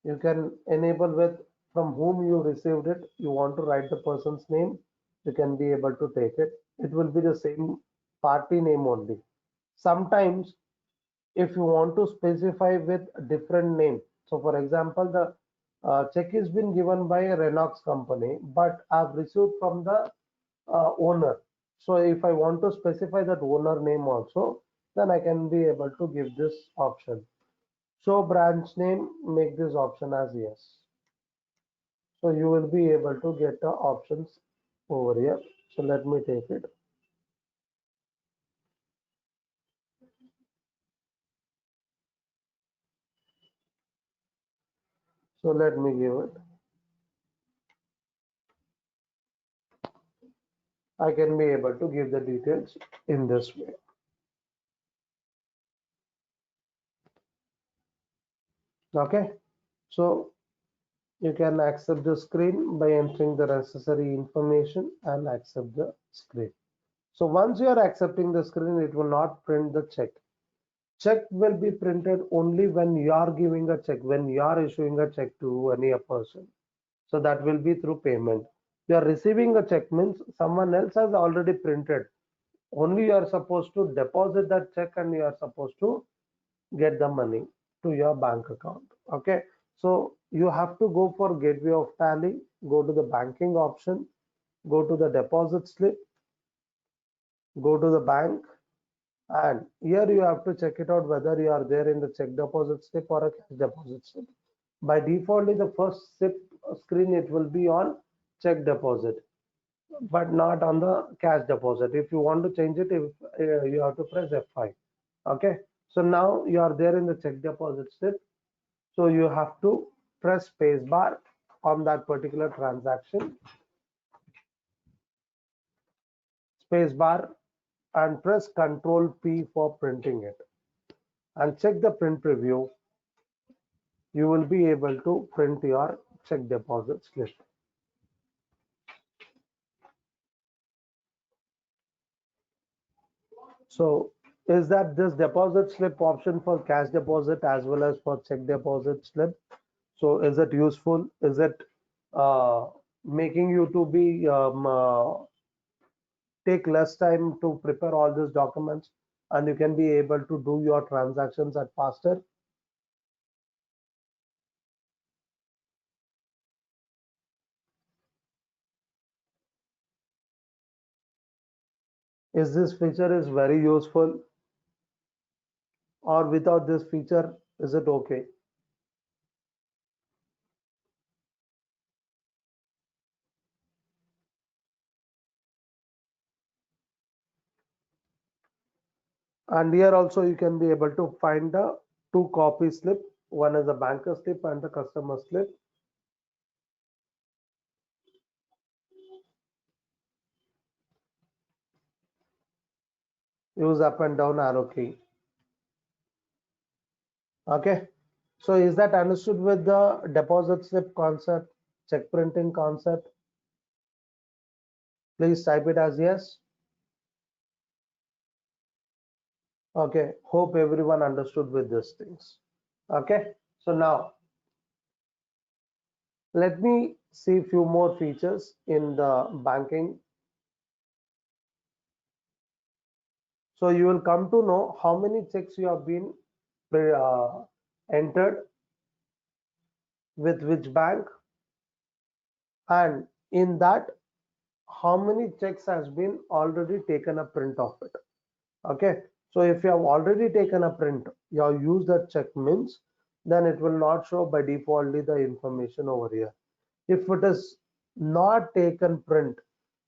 You can enable with from whom you received it. You want to write the person's name, you can be able to take it. It will be the same party name only. Sometimes if you want to specify with a different name, so for example, the check is been given by a Renox company, but I've received from the owner. So if I want to specify that owner name also, then I can be able to give this option. Show branch name, make this option as yes. So you will be able to get the options over here. So let me take it. So let me give it. I can be able to give the details in this way. Okay. So you can accept the screen by entering the necessary information and accept the screen. So once you are accepting the screen, it will not print the check. Check will be printed only when you are giving a check, when you are issuing a check to any person. So that will be through payment. You are receiving a check means someone else has already printed. Only you are supposed to deposit that check and you are supposed to get the money to your bank account. Okay. So you have to go for gateway of tally, go to the banking option, go to the deposit slip, go to the bank, and here you have to check it out whether you are there in the check deposit slip or a cash deposit slip. By default, in the first slip screen, it will be on check deposit, but not on the cash deposit. If you want to change it, you have to press F5. Okay. So now you are there in the check deposit slip. So you have to press space bar on that particular transaction, space bar, and press Control P for printing it and check the print preview. You will be able to print your check deposit slip. So is that this deposit slip option for cash deposit as well as for check deposit slip? So is it useful? Is it uh, making you to be take less time to prepare all these documents and you can be able to do your transactions at faster? Is this feature is very useful, or without this feature is it okay? And here also you can be able to find the two copy slip. One is the banker slip and the customer slip. Use up and down arrow key. Okay. So is that understood with the deposit slip concept, check printing concept? Please type it as yes. Okay. Hope everyone understood with these things. Okay. So now let me see few more features in the banking. So you will come to know how many checks you have been uh, entered with which bank, and in that how many checks has been already taken a print of it. Okay. So if you have already taken a print, you have used that check means, then it will not show by defaultly the information over here. If it is not taken print,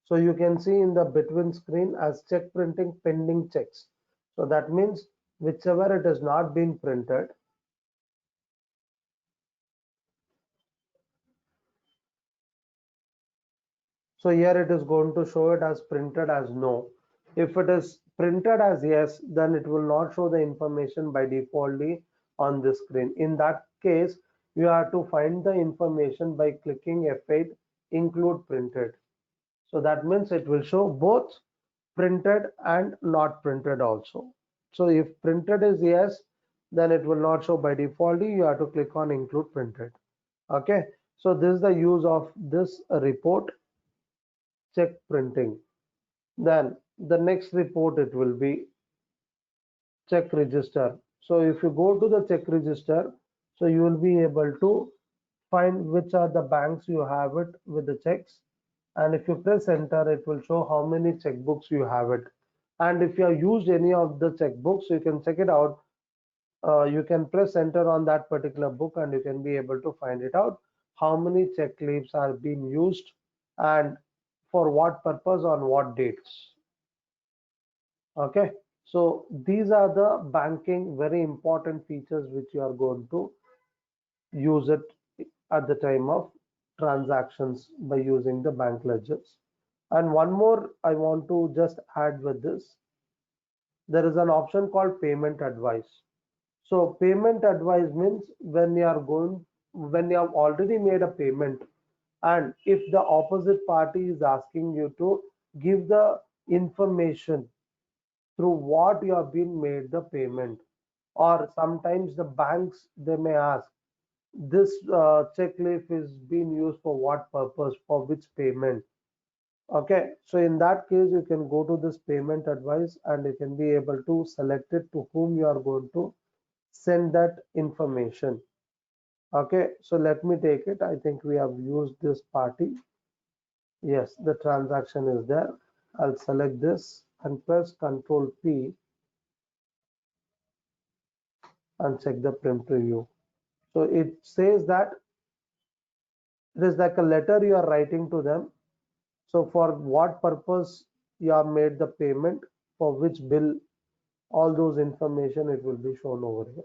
so you can see in the between screen as check printing pending checks. So that means whichever it has not been printed, so here it is going to show it as printed as no. If it is printed as yes, then it will not show the information by defaultly on the screen. In that case, you have to find the information by clicking F8 include printed. So that means it will show both printed and not printed also. So if printed is yes, then it will not show by default. You have to click on include printed. Okay. So this is the use of this report check printing. Then the next report it will be check register. So if you go to the check register, so you will be able to find which are the banks you have it with the checks, and if you press enter it will show how many checkbooks you have it. And if you have used any of the checkbooks, you can check it out. You can press enter on that particular book and you can be able to find it out how many check leaves are being used and for what purpose on what dates. Okay, so these are the banking very important features which you are going to use it at the time of transactions by using the bank ledgers. And one more I want to just add with this, there is an option called payment advice. So payment advice means when you have already made a payment, and if the opposite party is asking you to give the information through what you have been made the payment, or sometimes the banks they may ask this check leaf is being used for what purpose, for which payment. Okay, so in that case you can go to this payment advice and you can be able to select it to whom you are going to send that information. Okay, so let me take it. I think we have used this party. Yes, the transaction is there. I'll select this and press Ctrl P and check the print preview. So it says that it is like a letter you are writing to them. So for what purpose you have made the payment, for which bill, all those information it will be shown over here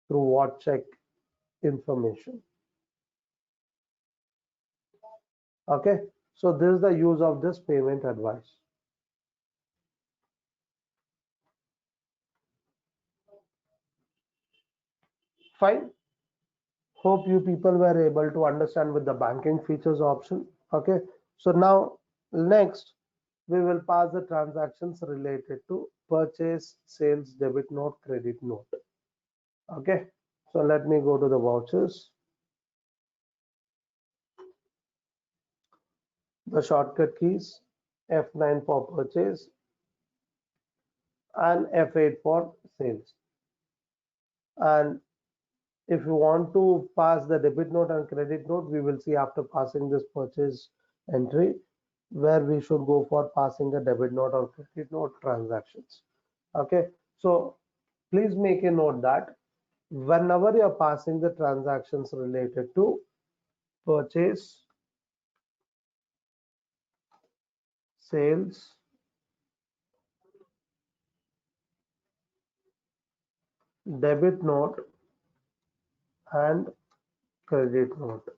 through what check information. Okay, so this is the use of this payment advice. Fine. Hope you people were able to understand with the banking features option. Okay, so now next we will pass the transactions related to purchase, sales, debit note, credit note. Okay, so let me go to the vouchers. The shortcut keys F9 for purchase and F8 for sales. And if you want to pass the debit note and credit note, we will see after passing this purchase entry where we should go for passing a debit note or credit note transactions. Okay, so please make a note that whenever you are passing the transactions related to purchase, sales, debit note and credit note,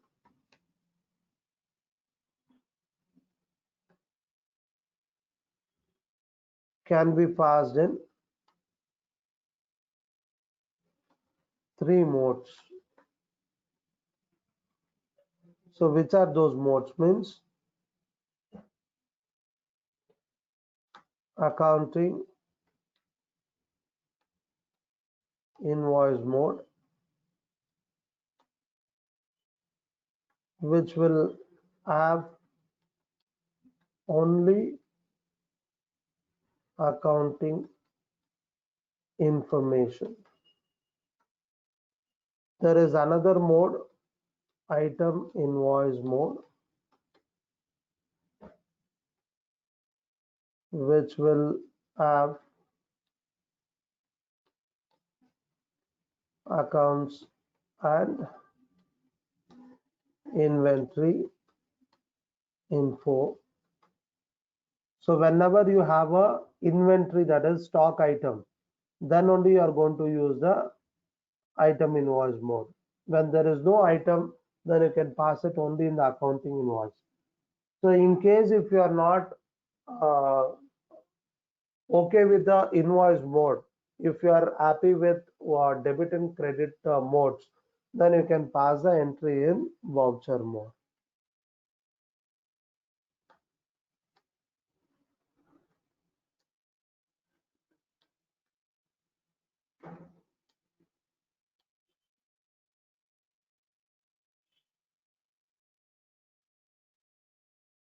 can be passed in three modes. So which are those modes? Means accounting, invoice mode, which will have only accounting information. There is another mode, item invoice mode, which will have accounts and inventory info. So whenever you have a inventory, that is stock item, then only you are going to use the item invoice mode. When there is no item, then you can pass it only in the accounting invoice. So in case if you are not uh, okay with the invoice mode, if you are happy with debit and credit modes, then you can pass the entry in voucher mode.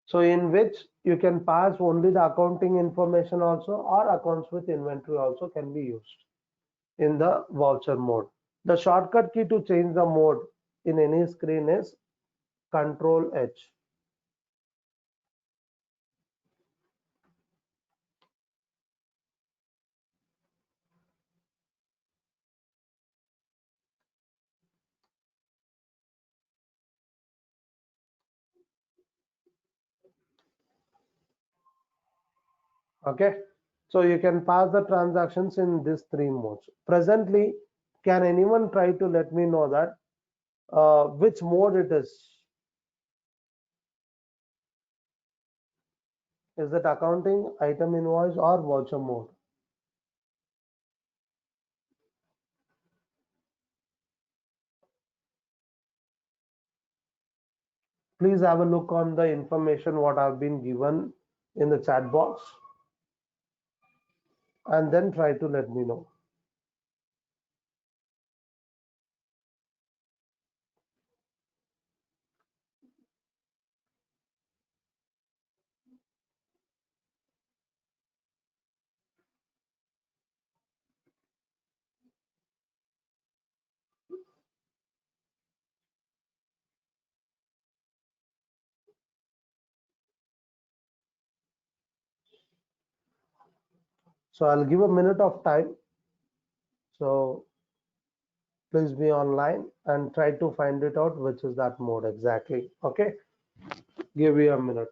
So in which you can pass only the accounting information also, or accounts with inventory also can be used in the voucher mode. The shortcut key to change the mode in any screen is Control H. Okay, so you can pass the transactions in these three modes. Presently, can anyone try to let me know that which mode it is? Is it accounting, item invoice, or voucher mode? Please have a look on the information what I've been given in the chat box and then try to let me know. So I'll give a minute of time. So please be online and try to find it out which is that mode exactly. Okay, give you a minute.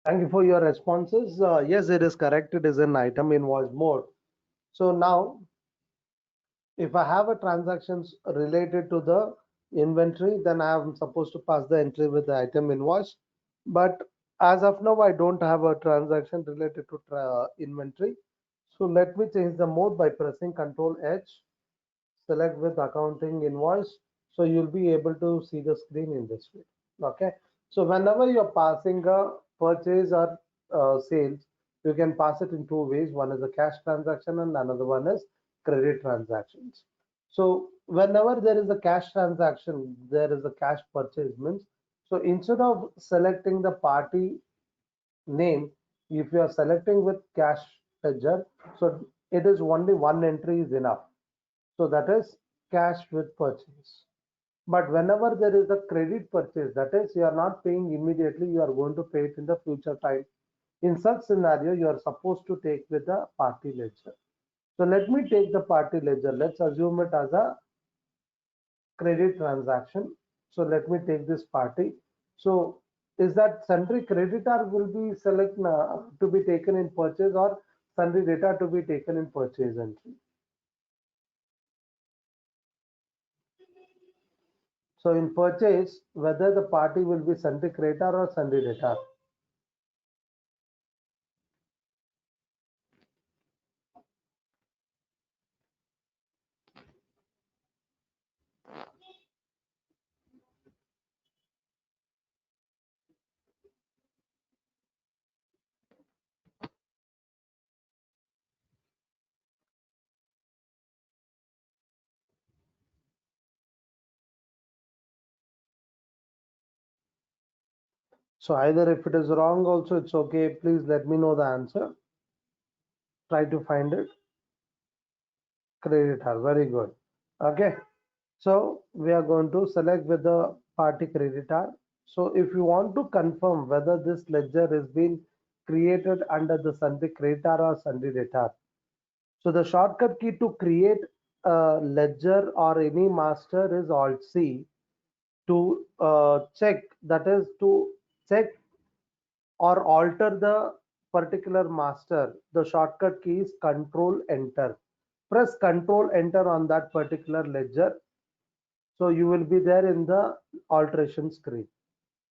Thank you for your responses. Yes, it is correct. It is an item invoice mode. So now, if I have a transactions related to the inventory, then I am supposed to pass the entry with the item invoice. But as of now, I don't have a transaction related to inventory. So let me change the mode by pressing Control H, select with accounting invoice. So you'll be able to see the screen in this way. Okay. So whenever you're passing a purchase or sales, you can pass it in two ways. One is a cash transaction and another one is credit transactions. So whenever there is a cash transaction, there is a cash purchase means. So instead of selecting the party name, if you are selecting with cash ledger, so it is only one entry is enough. So that is cash with purchase. But whenever there is a credit purchase, that is, you are not paying immediately, you are going to pay it in the future time. In such scenario, you are supposed to take with the party ledger. So let me take the party ledger. Let's assume it as a credit transaction. So let me take this party. So is that sundry creditor will be select to be taken in purchase or sundry data to be taken in purchase entry? So in purchase, whether the party will be sundry creditor or sundry debtor. So either if it is wrong also, it's okay. Please let me know the answer. Try to find it. Creditor, very good. Okay. So we are going to select with the party creditor. So if you want to confirm whether this ledger has been created under the sundry creditor or sundry debtor. So the shortcut key to create a ledger or any master is Alt C to check, that is to check or alter the particular master. The shortcut key is Control Enter. Press Control Enter on that particular ledger. So you will be there in the alteration screen.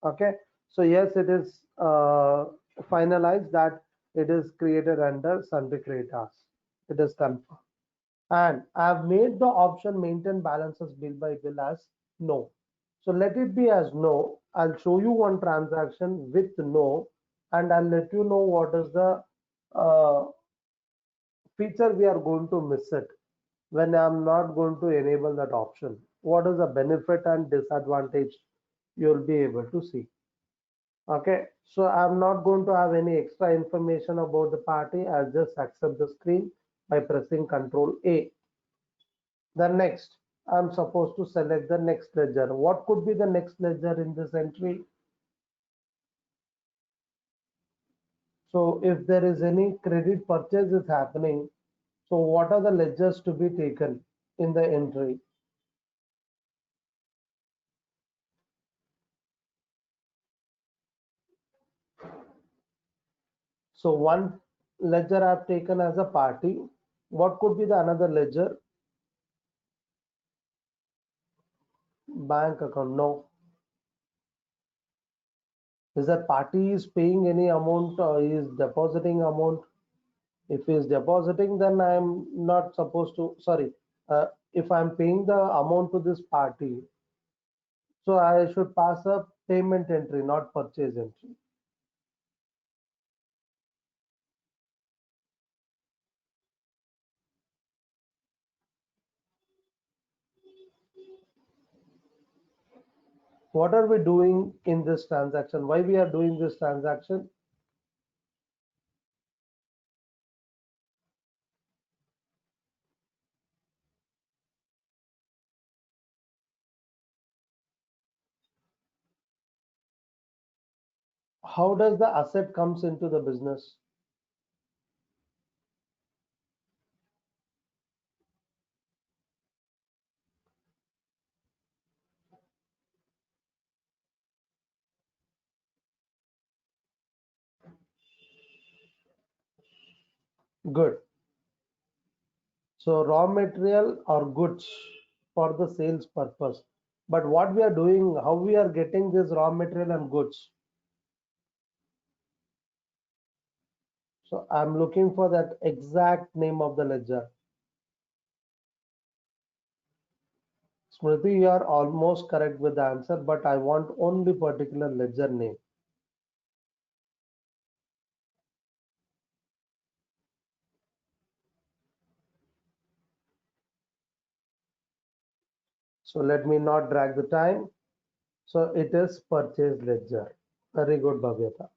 Okay. So yes, it is finalized that it is created under sundry creditors. It is confirmed. And I have made the option maintain balances bill by bill as no. So let it be as no. I'll show you one transaction with no, and I'll let you know what is the uh, feature we are going to miss it when I'm not going to enable that option. What is the benefit and disadvantage you'll be able to see. Okay, so I'm not going to have any extra information about the party. I'll just accept the screen by pressing Control A. The next, I'm supposed to select the next ledger. What could be the next ledger in this entry? So if there is any credit purchase is happening, so what are the ledgers to be taken in the entry? So one ledger I've taken as a party. What could be the another ledger? Bank account. No. Is that party is paying any amount or is depositing amount? If he is depositing, then I'm not supposed to, sorry, if I'm paying the amount to this party, so I should pass a payment entry, not purchase entry. What are we doing in this transaction? Why we are doing this transaction? How does the asset comes into the business? Good. So raw material or goods for the sales purpose. But what we are doing, how we are getting this raw material and goods? So I'm looking for that exact name of the ledger. Smriti, you are almost correct with the answer, but I want only particular ledger name. So let me not drag the time. So it is purchase ledger. Very good, Bhavyata.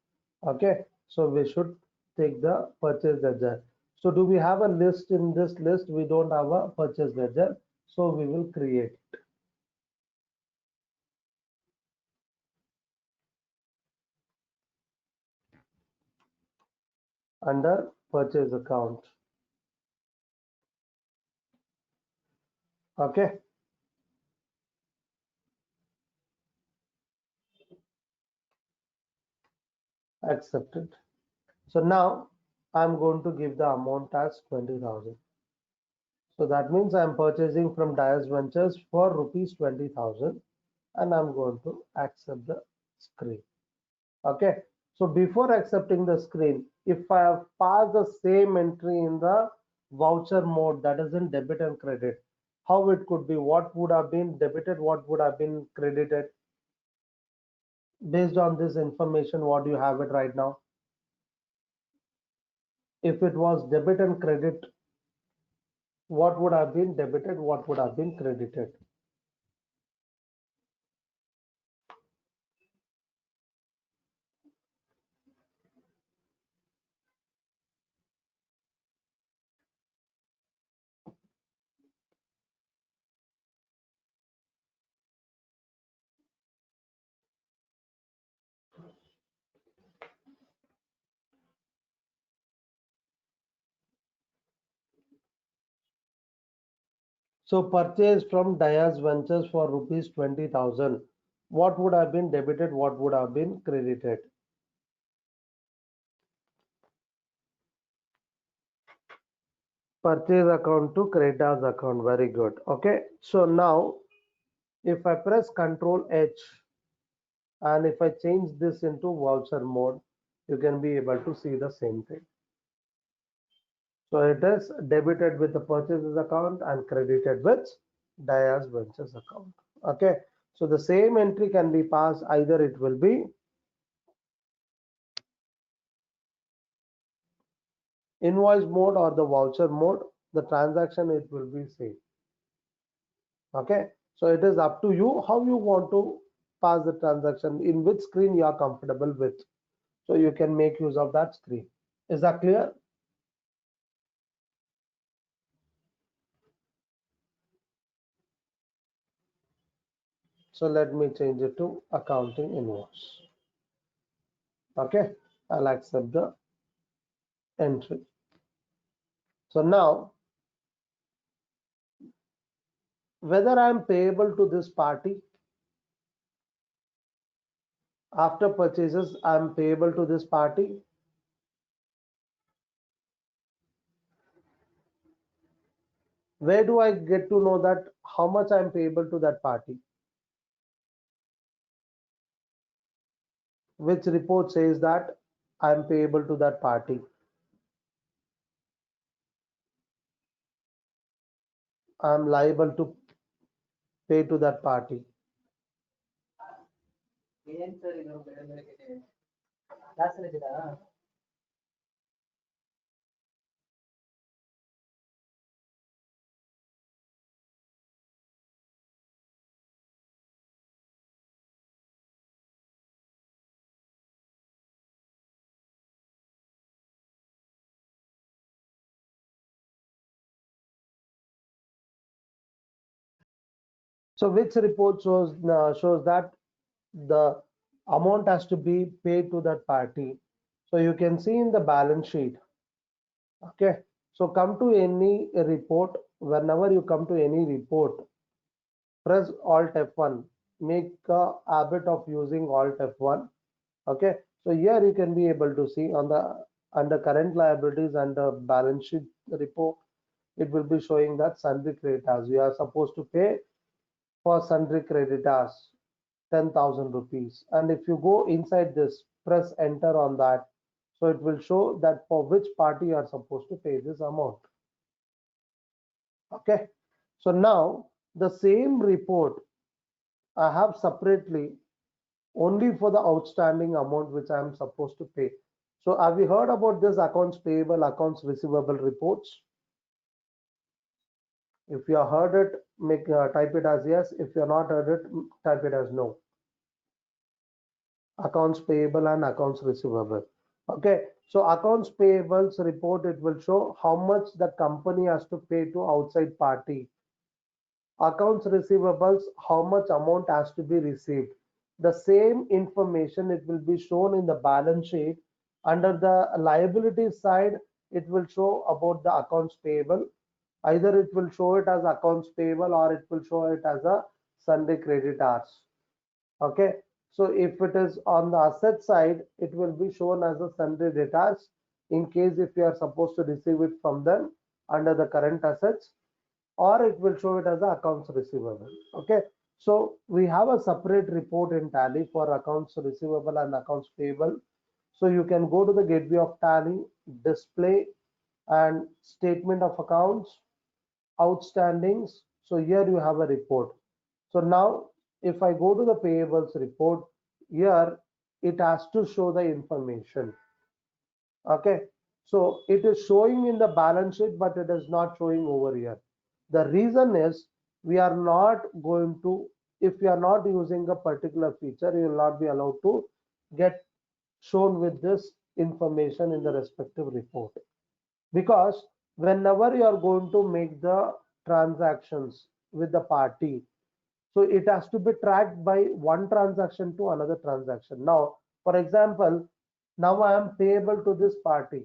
Okay, so we should take the purchase ledger. So do we have a list? In this list? We don't have a purchase ledger. So we will create under purchase account. Okay, accepted. So now I'm going to give the amount as 20,000. So that means I'm purchasing from Dias Ventures for rupees 20,000 and I'm going to accept the screen. Okay. So before accepting the screen, if I have passed the same entry in the voucher mode, that is in debit and credit, how it could be, what would have been debited, what would have been credited? Based on this information, what do you have it right now? If it was debit and credit, what would have been debited, what would have been credited? So purchase from Dias Ventures for rupees 20,000. What would have been debited? What would have been credited? Purchase account to creditors account. Very good. Okay. So now if I press Control H and if I change this into voucher mode, you can be able to see the same thing. So it is debited with the purchases account and credited with Dias Ventures account. Okay. So the same entry can be passed, either it will be invoice mode or the voucher mode. The transaction it will be same. Okay. So it is up to you how you want to pass the transaction, in which screen you are comfortable with. So you can make use of that screen. Is that clear? So let me change it to accounting invoice. Okay, I'll accept the entry. So now, whether I'm payable to this party after purchases, I'm payable to this party. Where do I get to know that how much I'm payable to that party? Which report says that I'm payable to that party? I'm liable to pay to that party. So which report shows that the amount has to be paid to that party? So you can see in the balance sheet. Okay. So come to any report. Whenever you come to any report, press Alt F1. Make a habit of using Alt F1. Okay. So here you can be able to see on the under current liabilities under balance sheet report, it will be showing that sundry creditors. We are supposed to pay for sundry creditors 10,000 rupees. And if you go inside this, press enter on that. So it will show that for which party you are supposed to pay this amount. Okay. So now the same report I have separately only for the outstanding amount which I am supposed to pay. So have you heard about this accounts payable, accounts receivable reports? If you have heard it, type it as yes. If you have not heard it, type it as no. Accounts payable and accounts receivable. Okay, so accounts payables report, it will show how much the company has to pay to outside party. Accounts receivables, how much amount has to be received. The same information, it will be shown in the balance sheet. Under the liability side, it will show about the accounts payable. Either it will show it as accounts payable or it will show it as a sundry creditors. Okay, so if it is on the asset side, it will be shown as a sundry debtors in case if you are supposed to receive it from them under the current assets, or it will show it as a accounts receivable. Okay, so we have a separate report in Tally for accounts receivable and accounts payable. So you can go to the gateway of Tally, display and statement of accounts, outstandings. So here you have a report. So now if I go to the payables report, here it has to show the information. Okay, so it is showing in the balance sheet, but it is not showing over here. The reason is we are not going to, if we are not using a particular feature, you will not be allowed to get shown with this information in the respective report. Because whenever you are going to make the transactions with the party, so it has to be tracked by one transaction to another transaction. Now, for example, now I am payable to this party.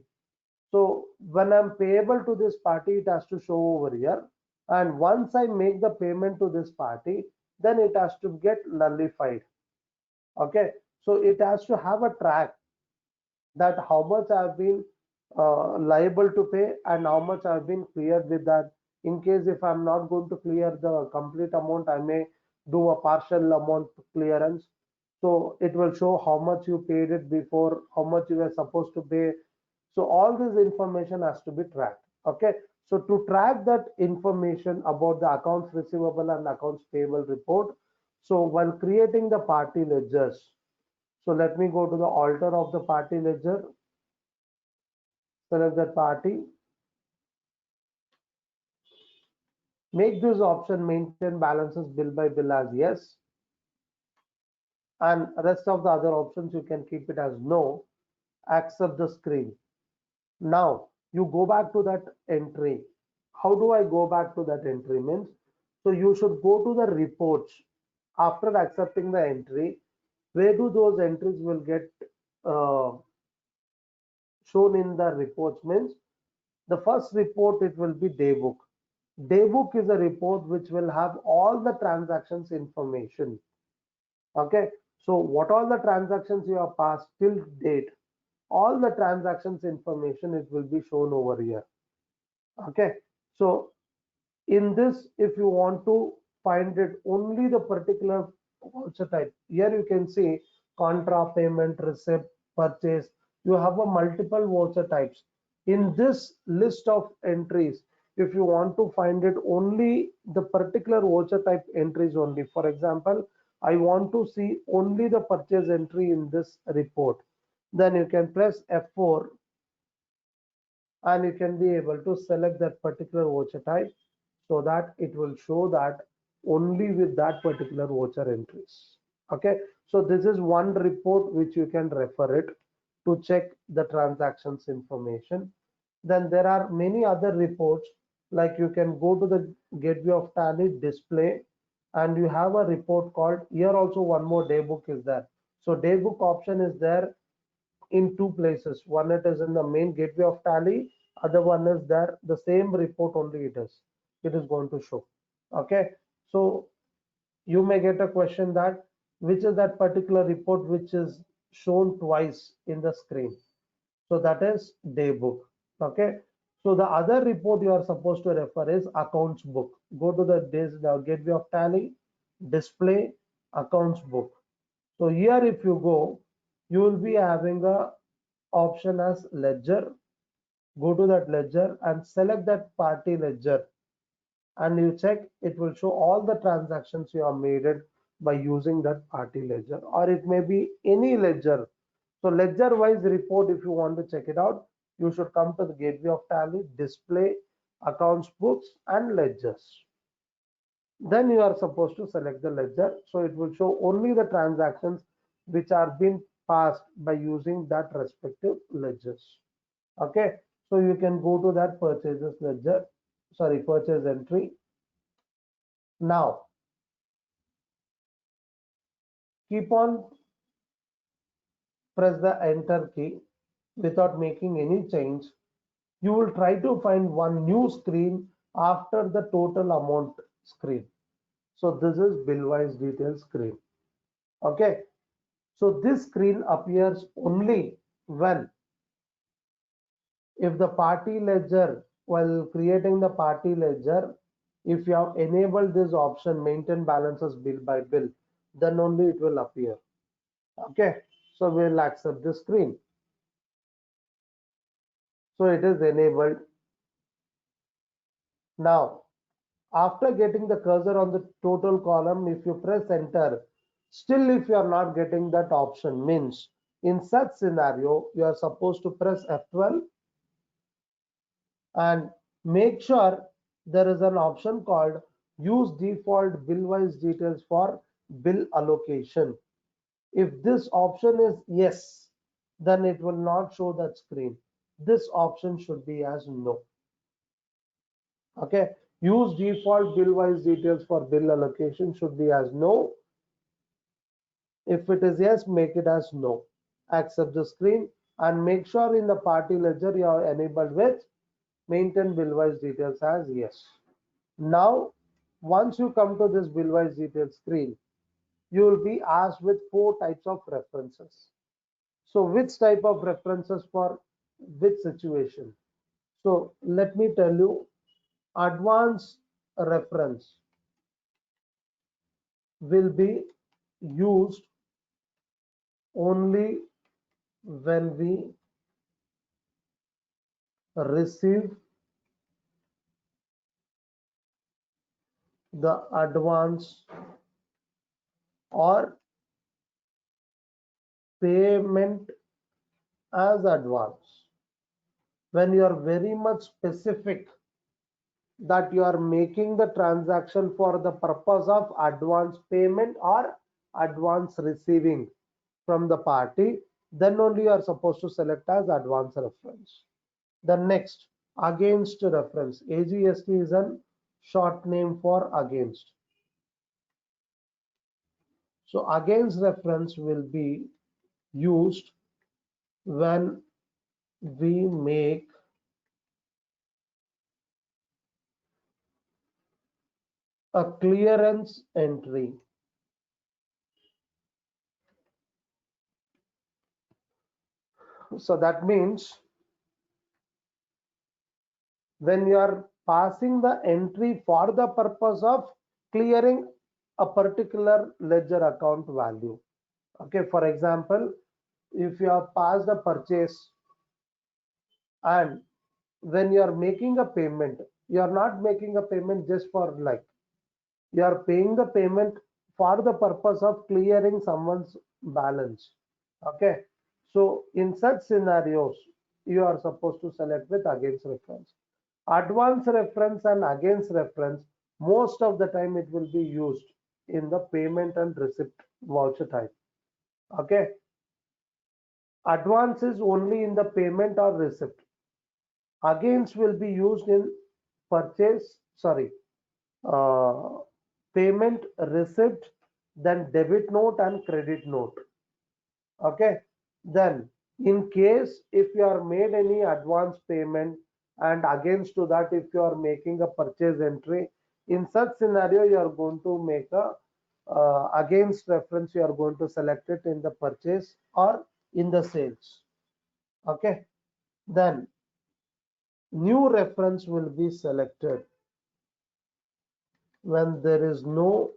So when I'm payable to this party, it has to show over here. And once I make the payment to this party, then it has to get nullified. Okay. So it has to have a track that how much I've been liable to pay and how much I've been cleared with that. In case if I'm not going to clear the complete amount, I may do a partial amount clearance. So it will show how much you paid it before, how much you were supposed to pay. So all this information has to be tracked. Okay. So to track that information about the accounts receivable and accounts payable report, so while creating the party ledgers, so let me go to the altar of the party ledger, select that party, make this option maintain balances bill by bill as yes, and rest of the other options you can keep it as no, accept the screen. Now you go back to that entry. How do I go back to that entry means? So you should go to the reports after accepting the entry. Where do those entries will get uh, shown in the reports means the first report, it will be daybook. Daybook is a report which will have all the transactions information. Okay, so what all the transactions you have passed till date, all the transactions information, it will be shown over here. Okay, so in this, if you want to find it only the particular voucher type, here you can see contra, payment, receipt, purchase. You have a multiple voucher types. In this list of entries, if you want to find it only the particular voucher type entries only, for example, I want to see only the purchase entry in this report, then you can press F4 and you can be able to select that particular voucher type so that it will show that only with that particular voucher entries. Okay, so this is one report which you can refer it to check the transactions information. Then there are many other reports, like you can go to the gateway of Tally display and you have a report called, here also one more daybook is there. So daybook option is there in two places. One, it is in the main gateway of Tally. Other one is there. The same report only it is. It is going to show. Okay. So you may get a question that which is that particular report which is shown twice in the screen. So that is day book. Okay. So the other report you are supposed to refer is accounts book. Go to the gateway of Tally, display accounts book. So here if you go, you will be having a option as ledger. Go to that ledger and select that party ledger, and you check, it will show all the transactions you have made it by using that party ledger, or it may be any ledger. So ledger wise report, if you want to check it out, you should come to the gateway of Tally, display accounts books and ledgers. Then you are supposed to select the ledger, so it will show only the transactions which are being passed by using that respective ledgers. Okay, so you can go to that purchases ledger, sorry, purchase entry. Now keep on press the enter key without making any change. You will try to find one new screen after the total amount screen. So this is bill wise detail screen. Okay, so this screen appears only when, if the party ledger, while creating the party ledger, if you have enabled this option maintain balances bill by bill, then only it will appear. Okay, so we'll accept the screen. So it is enabled. Now after getting the cursor on the total column, if you press enter, still if you are not getting that option, means in such scenario you are supposed to press F12 and make sure there is an option called use default bill wise details for bill allocation. If this option is yes, then it will not show that screen. This option should be as no. Okay, use default bill wise details for bill allocation should be as no. If it is yes, make it as no. Accept the screen and make sure in the party ledger you are enabled with maintain bill wise details as yes. Now once you come to this bill wise details screen, you will be asked with 4 types of references. So which type of references for which situation? So let me tell you, advance reference will be used only when we receive the advance or payment as advance. When you are very much specific that you are making the transaction for the purpose of advance payment or advance receiving from the party, then only you are supposed to select as advance reference. The next, against reference. AGST is a short name for against. So against reference will be used when we make a clearance entry. So that means when you are passing the entry for the purpose of clearing a particular ledger account value. Okay, for example, if you have passed a purchase and when you are making a payment, you are not making a payment just for like, you are paying the payment for the purpose of clearing someone's balance. Okay, so in such scenarios you are supposed to select with against reference. Advance reference and against reference, most of the time it will be used in the payment and receipt voucher type. Okay, advance is only in the payment or receipt. Against will be used in purchase, sorry, uh, payment, receipt, then debit note and credit note. Okay, then in case if you are made any advance payment and against to that if you are making a purchase entry, in such scenario you are going to make a against reference, you are going to select it in the purchase or in the sales. Okay, Then new reference will be selected when there is no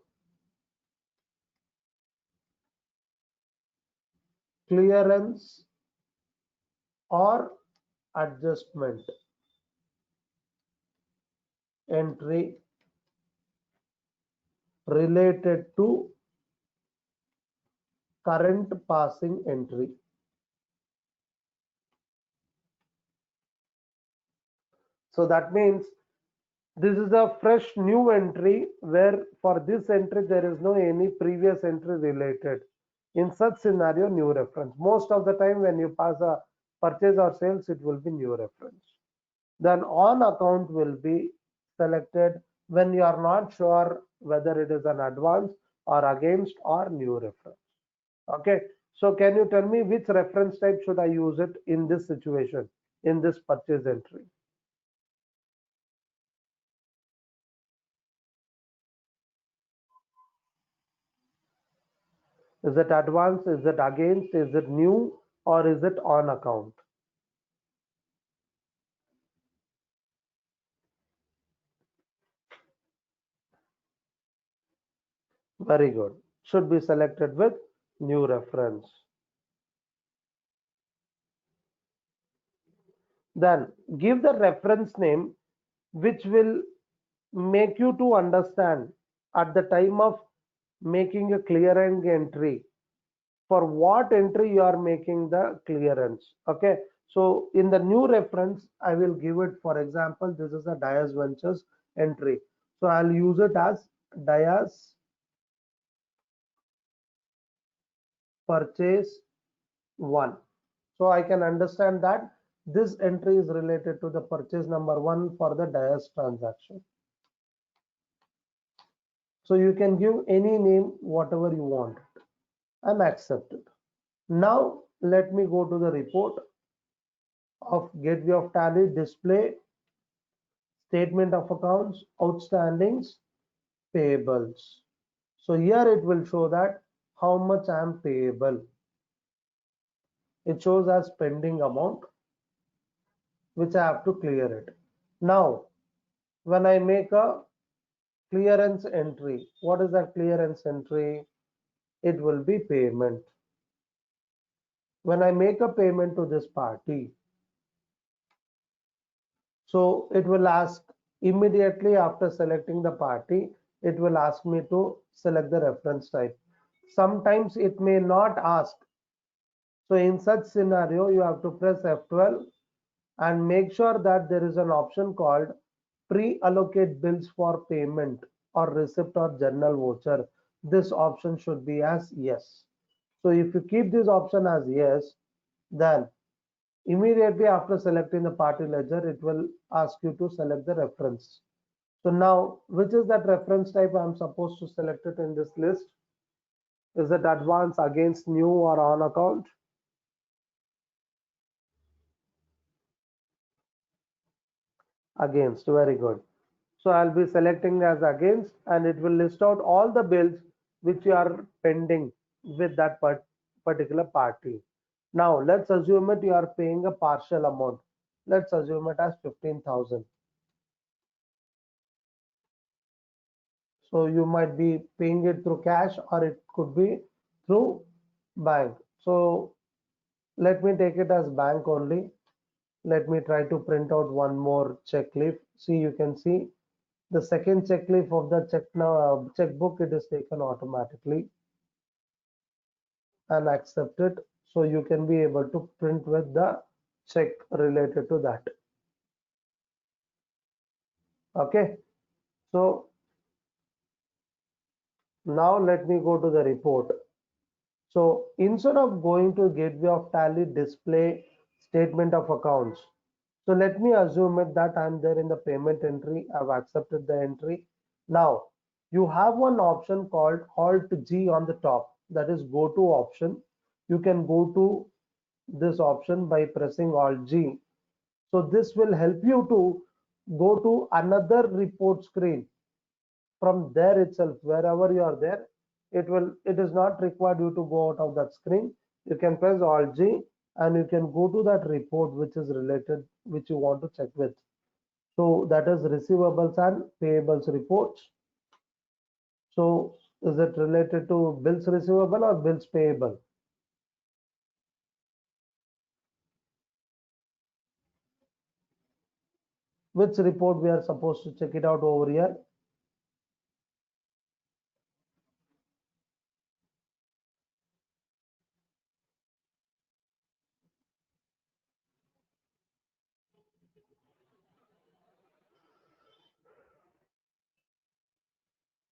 clearance or adjustment entry related to current passing entry. So that means this is a fresh new entry where for this entry there is no any previous entry related. In such scenario, new reference. Most of the time when you pass a purchase or sales, it will be new reference. Then on account will be selected when you are not sure whether it is an advance or against or new reference. Okay, so can you tell me which reference type should I use it in this situation, in this purchase entry? Is it advance, is it against, is it new, or is it on account? Very good. Should be selected with new reference. Then give the reference name which will make you to understand at the time of making a clearing entry for what entry you are making the clearance. Okay, so in the new reference I will give it, for example, this is a Dias Ventures entry, so I'll use it as Dias purchase 1. So I can understand that this entry is related to the purchase number 1 for the Dias transaction. So you can give any name whatever you want and accept it. Now let me go to the report of Gateway of Tally, display statement of accounts, outstandings, payables. So here it will show that how much I am payable. It shows as pending amount which I have to clear it. Now when I make a clearance entry, what is that clearance entry? It will be payment. When I make a payment to this party, so it will ask immediately after selecting the party, it will ask me to select the reference type. Sometimes it may not ask. So in such scenario, you have to press F12 and make sure that there is an option called pre-allocate bills for payment or receipt or journal voucher. This option should be as yes. So if you keep this option as yes, then immediately after selecting the party ledger, it will ask you to select the reference. So now, which is that reference type I'm supposed to select it in this list? Is it advance, against, new, or on account? Against. Very good. So I'll be selecting as against, and it will list out all the bills which you are pending with that particular party. Now let's assume that you are paying a partial amount. Let's assume it as 15,000. So you might be paying it through cash or it could be through bank. So let me take it as bank only. Let me try to print out one more check leaf. See, you can see the second check leaf of the checkbook, it is taken automatically and accept it. So you can be able to print with the check related to that. Okay. So now let me go to the report. So instead of going to Gateway of Tally, display statement of accounts. So let me assume it that I'm there in the payment entry. I've accepted the entry. Now you have one option called Alt G on the top. That is go to option. You can go to this option by pressing Alt G. So this will help you to go to another report screen from there itself. Wherever you are there, it is not required you to go out of that screen. You can press Alt G and you can go to that report which is related, which you want to check with. So that is receivables and payables reports. So is it related to bills receivable or bills payable? Which report we are supposed to check it out over here?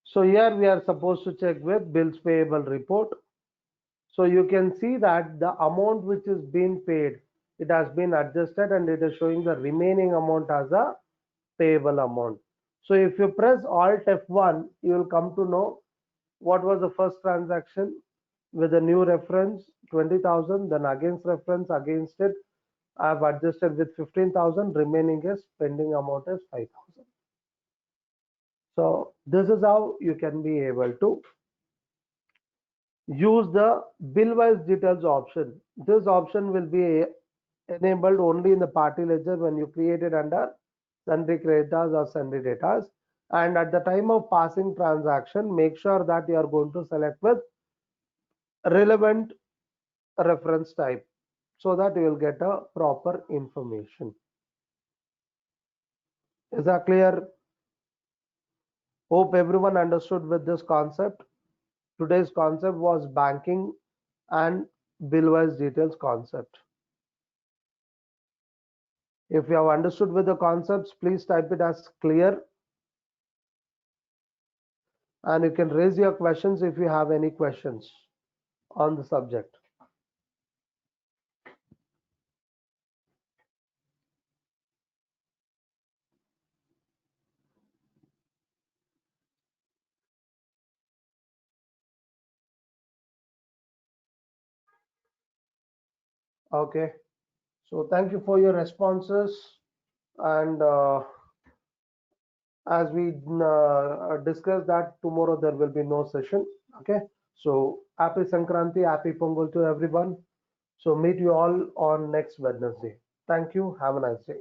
So here we are supposed to check with bills payable report. So you can see that the amount which is being paid, it has been adjusted and it is showing the remaining amount as a payable amount. So if you press Alt F1, you will come to know what was the first transaction with a new reference 20,000, then against reference against it I have adjusted with 15,000, remaining is pending amount is 5,000. So this is how you can be able to use the bill wise details option. This option will be enabled only in the party ledger when you create it under sundry creditors or sundry debtors. And at the time of passing transaction, make sure that you are going to select with relevant reference type so that you will get a proper information. Is that clear? Hope everyone understood with this concept. Today's concept was banking and bill-wise details concept. If you have understood with the concepts, please type it as clear. And you can raise your questions if you have any questions on the subject. Okay. So thank you for your responses. And as we discussed that tomorrow there will be no session. Okay. So happy Sankranti, happy Pongal to everyone. So meet you all on next Wednesday. Thank you. Have a nice day.